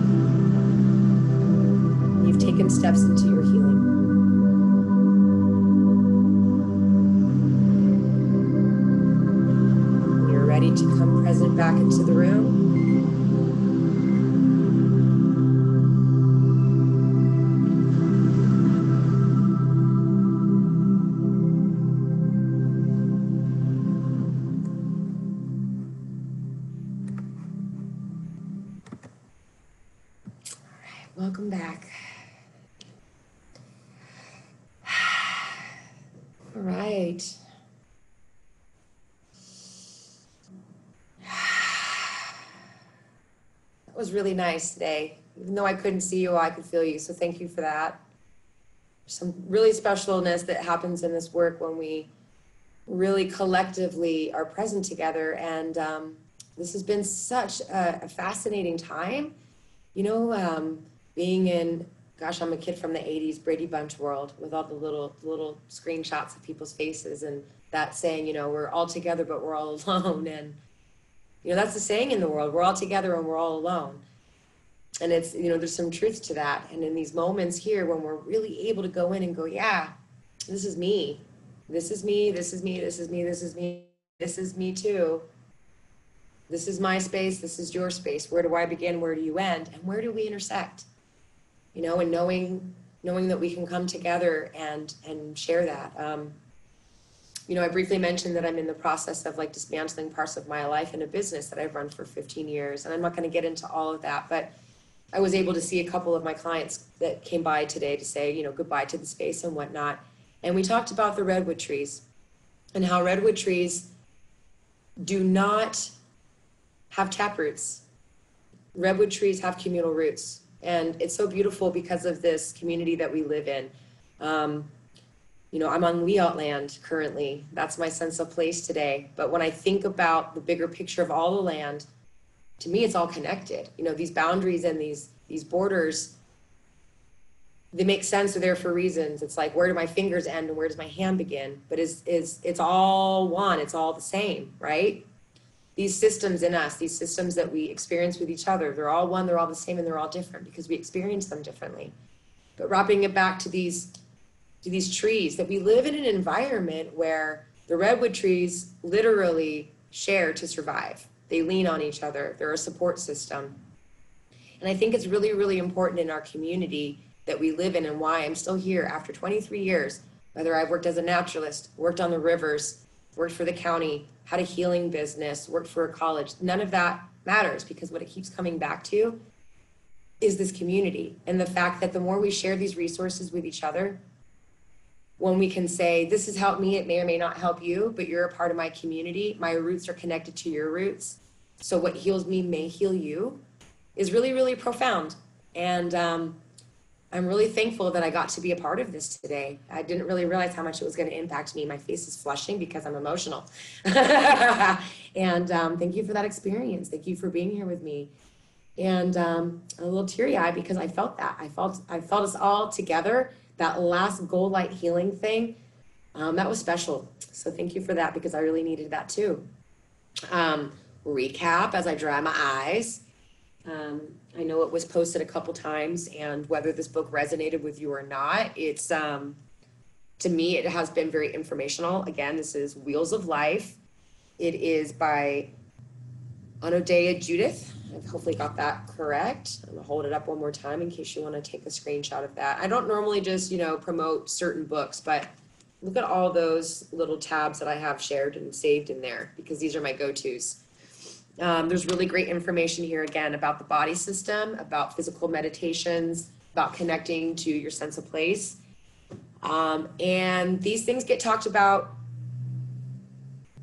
and you've taken steps into your healing. When you're ready to come present back into the room, welcome back. All right. That was really nice today. Even though I couldn't see you, I could feel you. So thank you for that. Some really specialness that happens in this work when we really collectively are present together. And this has been such a fascinating time. You know, being in, gosh, I'm a kid from the 80s Brady Bunch world with all the little screenshots of people's faces and that saying, you know, we're all together, but we're all alone. And, you know, that's the saying in the world, we're all together and we're all alone. And it's, you know, there's some truth to that. And in these moments here, when we're really able to go in and go, yeah, this is me. This is me, this is me, this is me, this is me, this is me too. This is my space, this is your space. Where do I begin? Where do you end? And where do we intersect? You know, and knowing that we can come together and share that. You know, I briefly mentioned that I'm in the process of like dismantling parts of my life in a business that I've run for 15 years. And I'm not going to get into all of that, but I was able to see a couple of my clients that came by today to say, you know, goodbye to the space and whatnot. And we talked about the redwood trees and how redwood trees do not have taproots. Redwood trees have communal roots. And it's so beautiful because of this community that we live in. You know, I'm on Leot land currently. That's my sense of place today. But when I think about the bigger picture of all the land, to me, it's all connected. You know, these boundaries and these borders, they make sense. They're there for reasons. It's like, where do my fingers end and where does my hand begin? But it's all one. It's all the same, right? These systems in us, these systems that we experience with each other, they're all one, they're all the same, and they're all different because we experience them differently. But wrapping it back to these trees, that we live in an environment where the redwood trees literally share to survive. They lean on each other. They're a support system. And I think it's really, really important in our community that we live in, and why I'm still here after 23 years, whether I've worked as a naturalist, worked on the rivers, worked for the county, had a healing business, worked for a college. None of that matters, because what it keeps coming back to is this community and the fact that the more we share these resources with each other, when we can say, this has helped me, it may or may not help you, but you're a part of my community. My roots are connected to your roots. So what heals me may heal you, is really, really profound. And I'm really thankful that I got to be a part of this today. I didn't really realize how much it was going to impact me. My face is flushing because I'm emotional. And thank you for that experience. Thank you for being here with me. And a little teary-eyed because I felt that. I felt us all together. That last gold light healing thing, that was special. So thank you for that, because I really needed that too. Recap as I dry my eyes. I know it was posted a couple times, and whether this book resonated with you or not, it's, to me, it has been very informational. Again, this is Wheels of Life. It is by Onodea Judith. I've hopefully got that correct. I'm gonna hold it up one more time in case you want to take a screenshot of that. I don't normally just, you know, promote certain books, but look at all those little tabs that I have shared and saved in there, because these are my go-tos. There's really great information here, again, about the body system, about physical meditations, about connecting to your sense of place. And these things get talked about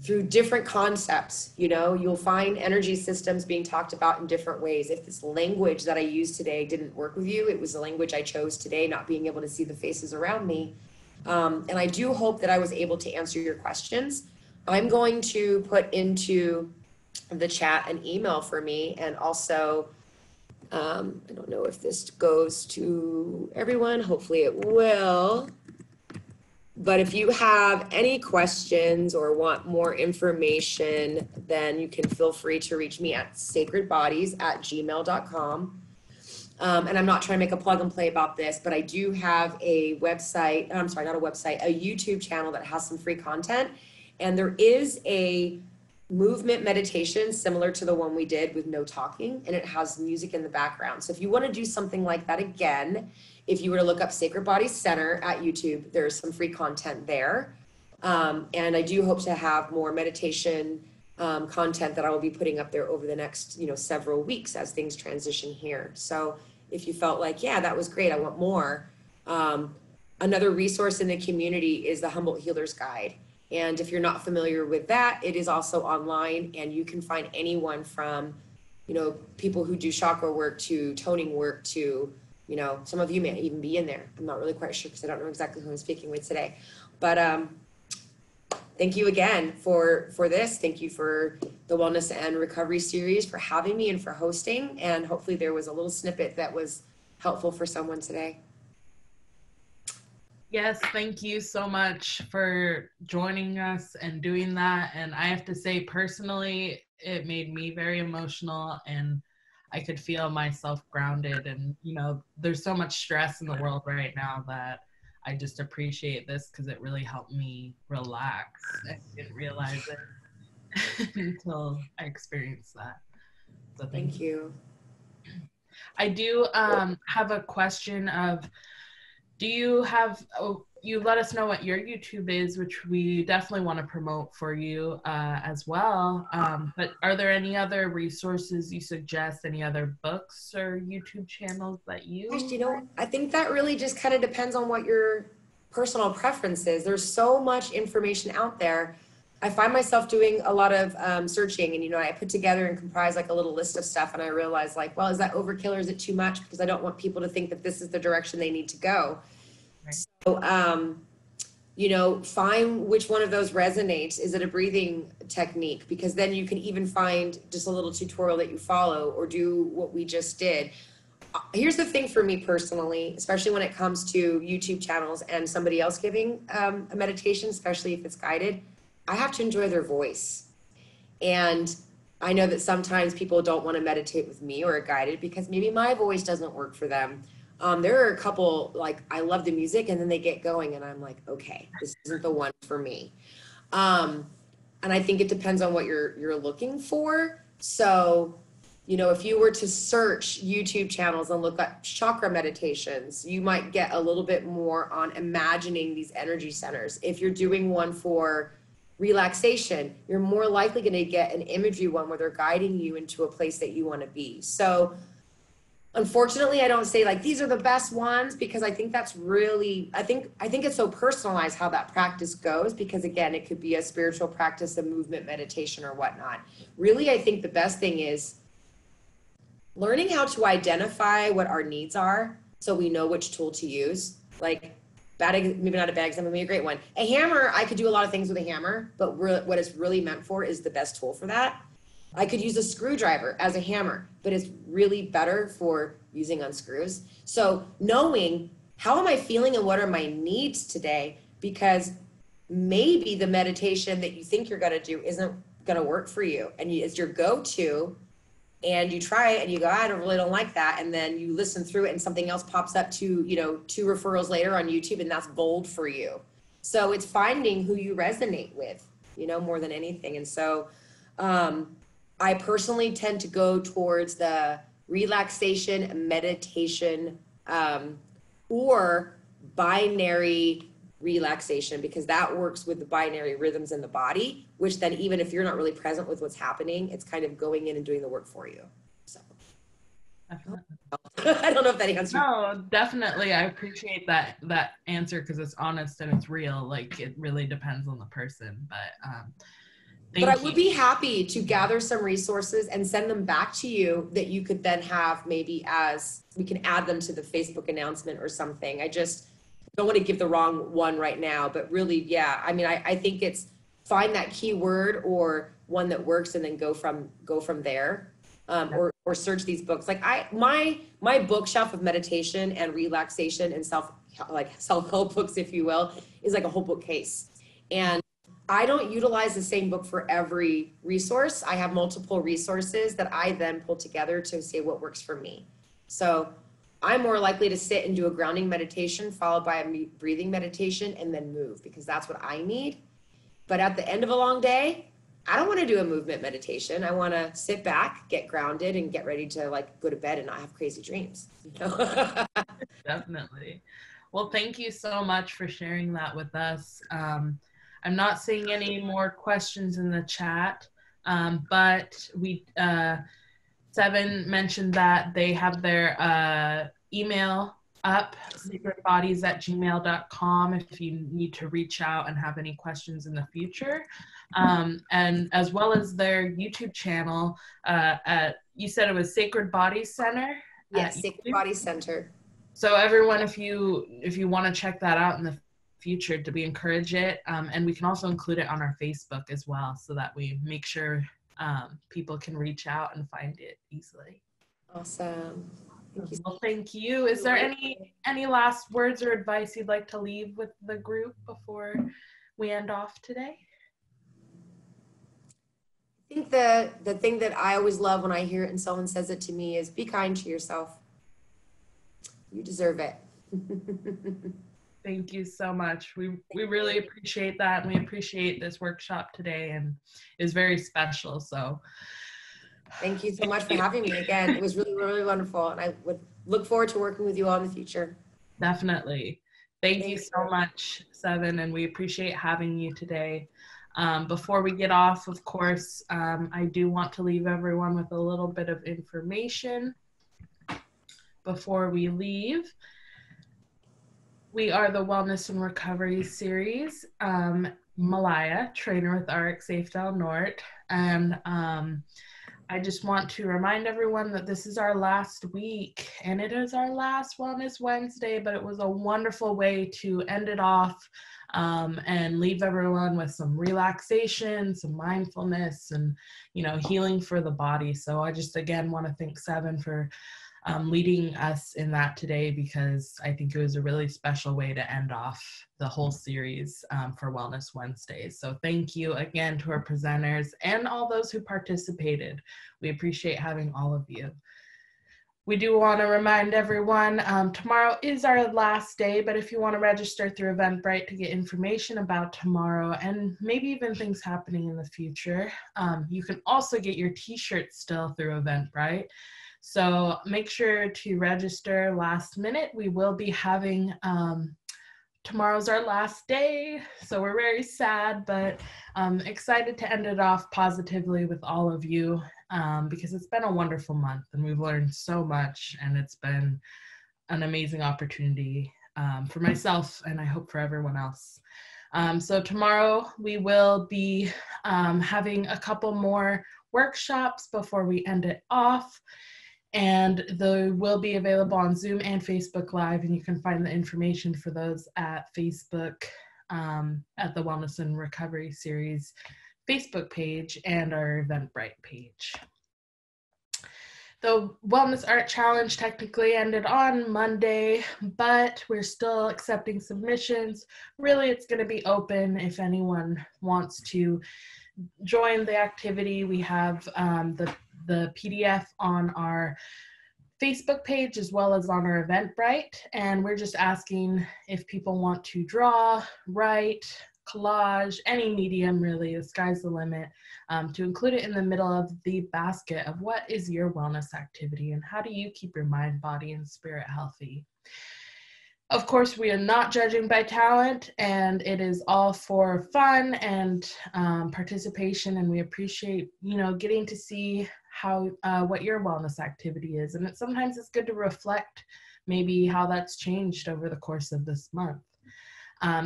through different concepts. You know, you'll find energy systems being talked about in different ways. If this language that I used today didn't work with you, it was the language I chose today, not being able to see the faces around me. And I do hope that I was able to answer your questions. I'm going to put into the chat an email for me, and also, I don't know if this goes to everyone, hopefully it will. But if you have any questions or want more information, then you can feel free to reach me at sacredbodies@gmail.com. And I'm not trying to make a plug and play about this, but I do have a website, I'm sorry, not a website, a YouTube channel that has some free content. And there is a movement meditation similar to the one we did with no talking, and it has music in the background. So if you want to do something like that again, if you were to look up Sacred Bodies Center at YouTube, there's some free content there. And I do hope to have more meditation content that I will be putting up there over the next, several weeks as things transition here. So if you felt like, yeah, that was great, I want more. Another resource in the community is the Humboldt Healer's Guide. And if you're not familiar with that, it is also online, and you can find anyone from, people who do chakra work to toning work to, some of you may even be in there. I'm not really quite sure because I don't know exactly who I'm speaking with today. But thank you again for this. Thank you for the Wellness and Recovery series, for having me and for hosting. And hopefully there was a little snippet that was helpful for someone today. Yes, thank you so much for joining us and doing that. And I have to say, personally, it made me very emotional, and I could feel myself grounded. And, there's so much stress in the world right now that I just appreciate this because it really helped me relax. I didn't realize it until I experienced that. So Thank you. I do have a question of, do you have, you let us know what your YouTube is, which we definitely want to promote for you as well. But are there any other resources you suggest, any other books or YouTube channels that you? Gosh, I think that really just kind of depends on what your personal preference is. There's so much information out there. I find myself doing a lot of searching, and, I put together and comprise like a little list of stuff, and I realize like, well, is that overkill or is it too much? Because I don't want people to think that this is the direction they need to go. Right. So, find which one of those resonates. Is it a breathing technique? Because then you can even find just a little tutorial that you follow or do what we just did. Here's the thing for me personally, especially when it comes to YouTube channels and somebody else giving a meditation, especially if it's guided, I have to enjoy their voice. And I know that sometimes people don't want to meditate with me or a guided because maybe my voice doesn't work for them. There are a couple, like, I love the music, and then they get going and I'm like, okay, this isn't the one for me. And I think it depends on what you're looking for. So, if you were to search YouTube channels and look at chakra meditations, you might get a little bit more on imagining these energy centers. If you're doing one for relaxation, you're more likely going to get an imagery one where they're guiding you into a place that you want to be. So unfortunately, I don't say like these are the best ones, because I think that's really, I think it's so personalized how that practice goes, because again, it could be a spiritual practice, a movement meditation or whatnot. Really, I think the best thing is learning how to identify what our needs are so we know which tool to use. Like maybe not a bad example, maybe a great one. A hammer, I could do a lot of things with a hammer, but what it's really meant for is the best tool for that. I could use a screwdriver as a hammer, but it's really better for using on screws. So knowing how am I feeling and what are my needs today, because maybe the meditation that you think you're going to do isn't going to work for you. And it's your go-to, and you try it and you go, I really don't like that. And then you listen through it and something else pops up to, 2 referrals later on YouTube, and that's bold for you. So it's finding who you resonate with, more than anything. And so, I personally tend to go towards the relaxation, meditation, or binary relaxation, because that works with the binary rhythms in the body, which then even if you're not really present with what's happening, it's kind of going in and doing the work for you. So I don't know if that answers. No, definitely. I appreciate that answer, because it's honest and it's real. Like, it really depends on the person. But But I would be happy to gather some resources and send them back to you that you could then have maybe as, we can add them to the Facebook announcement or something. I just don't want to give the wrong one right now, but really, yeah. I mean, I think it's find that keyword or one that works and then go from there. Or search these books. Like my bookshelf of meditation and relaxation and self-help books, if you will, is like a whole bookcase. And I don't utilize the same book for every resource. I have multiple resources that I then pull together to say what works for me. So I'm more likely to sit and do a grounding meditation followed by a breathing meditation and then move, because that's what I need. But at the end of a long day, I don't want to do a movement meditation. I want to sit back, get grounded, and get ready to like go to bed and not have crazy dreams. You know? Definitely. Well, thank you so much for sharing that with us. I'm not seeing any more questions in the chat, but Seven mentioned that they have their email up, sacredbodies@gmail.com, if you need to reach out and have any questions in the future. And as well as their YouTube channel, you said it was Sacred Bodies Center? Yes, Sacred Bodies Center. So everyone, if you want to check that out in the future, we encourage it. And we can also include it on our Facebook as well, so that we make sure people can reach out and find it easily. Awesome. Thank you. Well, thank you. Is there any last words or advice you'd like to leave with the group before we end off today? I think the thing that I always love when I hear it and someone says it to me is be kind to yourself. You deserve it. Thank you so much. We really appreciate that, and we appreciate this workshop today, and is very special. So thank you so much for having me again. It was really, really wonderful, and I would look forward to working with you all in the future. Definitely. Thank you so much, Seven, and we appreciate having you today. Before we get off, of course, I do want to leave everyone with a little bit of information before we leave. We are the Wellness and Recovery series, Malaya, trainer with RX Safedale Nort, and I just want to remind everyone that this is our last week, and it is our last Wellness Wednesday, but it was a wonderful way to end it off and leave everyone with some relaxation, some mindfulness, and, you know, healing for the body. So I just, again, want to thank Seven for leading us in that today, because I think it was a really special way to end off the whole series for Wellness Wednesdays. So thank you again to our presenters and all those who participated. We appreciate having all of you. We do want to remind everyone, tomorrow is our last day, but if you want to register through Eventbrite to get information about tomorrow and maybe even things happening in the future, you can also get your t-shirts still through Eventbrite. So make sure to register last minute. We will be having, tomorrow's our last day, so we're very sad, but excited to end it off positively with all of you, because it's been a wonderful month and we've learned so much, and it's been an amazing opportunity for myself, and I hope for everyone else. So tomorrow we will be having a couple more workshops before we end it off. And they will be available on Zoom and Facebook Live, and you can find the information for those at Facebook, at the Wellness and Recovery Series Facebook page and our Eventbrite page. The Wellness Art Challenge technically ended on Monday, but we're still accepting submissions. Really, it's going to be open if anyone wants to join the activity. We have the PDF on our Facebook page as well as on our Eventbrite, and we're just asking if people want to draw, write, collage, any medium really, the sky's the limit, to include it in the middle of the basket of what is your wellness activity and how do you keep your mind, body, and spirit healthy. Of course, we are not judging by talent, and it is all for fun and participation, and we appreciate, you know, getting to see how what your wellness activity is, and sometimes it's good to reflect maybe how that's changed over the course of this month.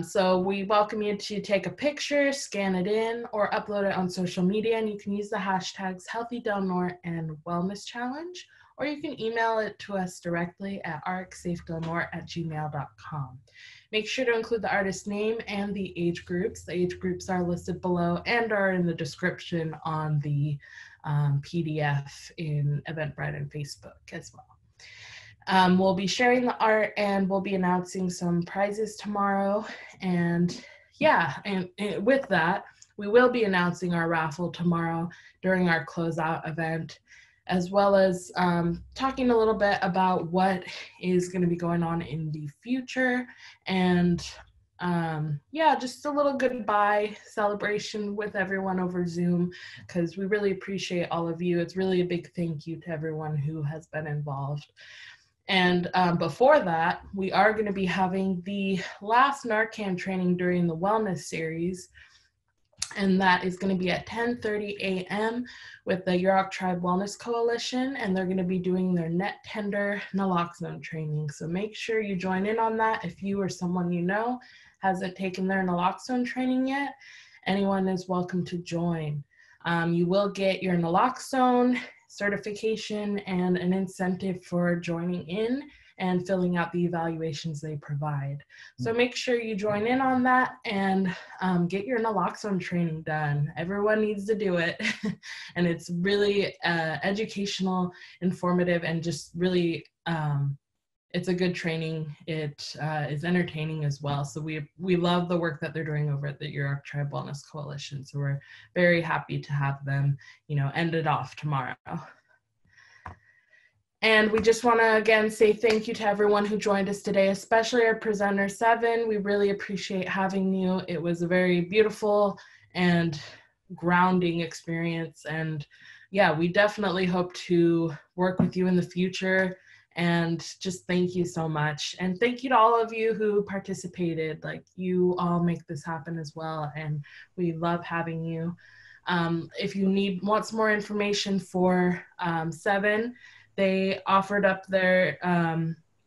So we welcome you to take a picture, scan it in, or upload it on social media, and you can use the hashtags HealthyDelNort and Wellness Challenge, or you can email it to us directly at rxsafedelnort@gmail.com. Make sure to include the artist's name and the age groups. The age groups are listed below and are in the description on the PDF in Eventbrite and Facebook as well. We'll be sharing the art and we'll be announcing some prizes tomorrow. And yeah, and with that, we will be announcing our raffle tomorrow during our closeout event, as well as talking a little bit about what is going to be going on in the future. And yeah, just a little goodbye celebration with everyone over Zoom, because we really appreciate all of you. It's really a big thank you to everyone who has been involved. And before that, we are going to be having the last Narcan training during the wellness series, and that is going to be at 10:30 a.m. with the Yurok Tribe Wellness Coalition, and they're going to be doing their net tender naloxone training. So make sure you join in on that if you or someone you know hasn't taken their naloxone training yet. Anyone is welcome to join. You will get your naloxone certification and an incentive for joining in and filling out the evaluations they provide. So make sure you join in on that and get your naloxone training done. Everyone needs to do it. And it's really educational, informative, and just really, it's a good training. It is entertaining as well. So we love the work that they're doing over at the Yurok Tribe Wellness Coalition. So we're very happy to have them, end it off tomorrow. And we just want to again say thank you to everyone who joined us today, especially our presenter 7. We really appreciate having you. It was a very beautiful and grounding experience. And yeah, we definitely hope to work with you in the future. And just thank you so much. And thank you to all of you who participated. Like, you all make this happen as well. And we love having you. If you want some more information for 7, they offered up their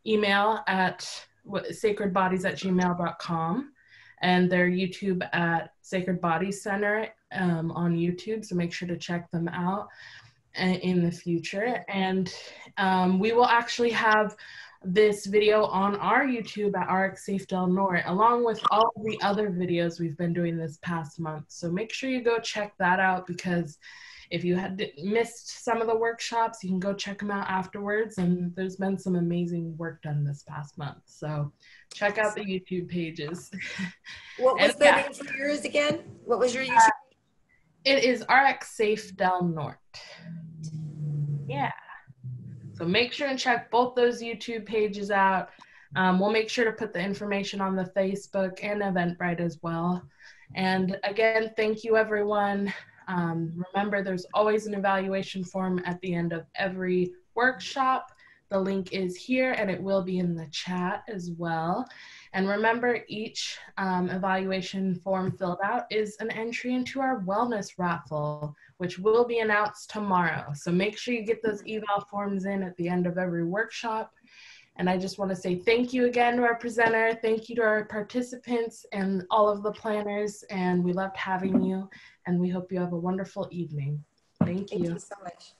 email at sacredbodies@gmail.com and their YouTube at Sacred Bodies Center on YouTube. So make sure to check them out in the future. And we will actually have this video on our YouTube at rxsafedelnort, along with all of the other videos we've been doing this past month. So make sure you go check that out, because if you had missed some of the workshops, you can go check them out afterwards. And there's been some amazing work done this past month. So check out the YouTube pages. What was the name for yours again? What was your YouTube? It is rxsafedelnort. Yeah. So make sure and check both those YouTube pages out. We'll make sure to put the information on the Facebook and Eventbrite as well. And again, thank you, everyone. Remember, there's always an evaluation form at the end of every workshop. The link is here, and it will be in the chat as well. And remember, each evaluation form filled out is an entry into our wellness raffle, which will be announced tomorrow. So make sure you get those eval forms in at the end of every workshop. And I just want to say thank you again to our presenter. Thank you to our participants and all of the planners. And we loved having you. And we hope you have a wonderful evening. Thank you. Thank you so much.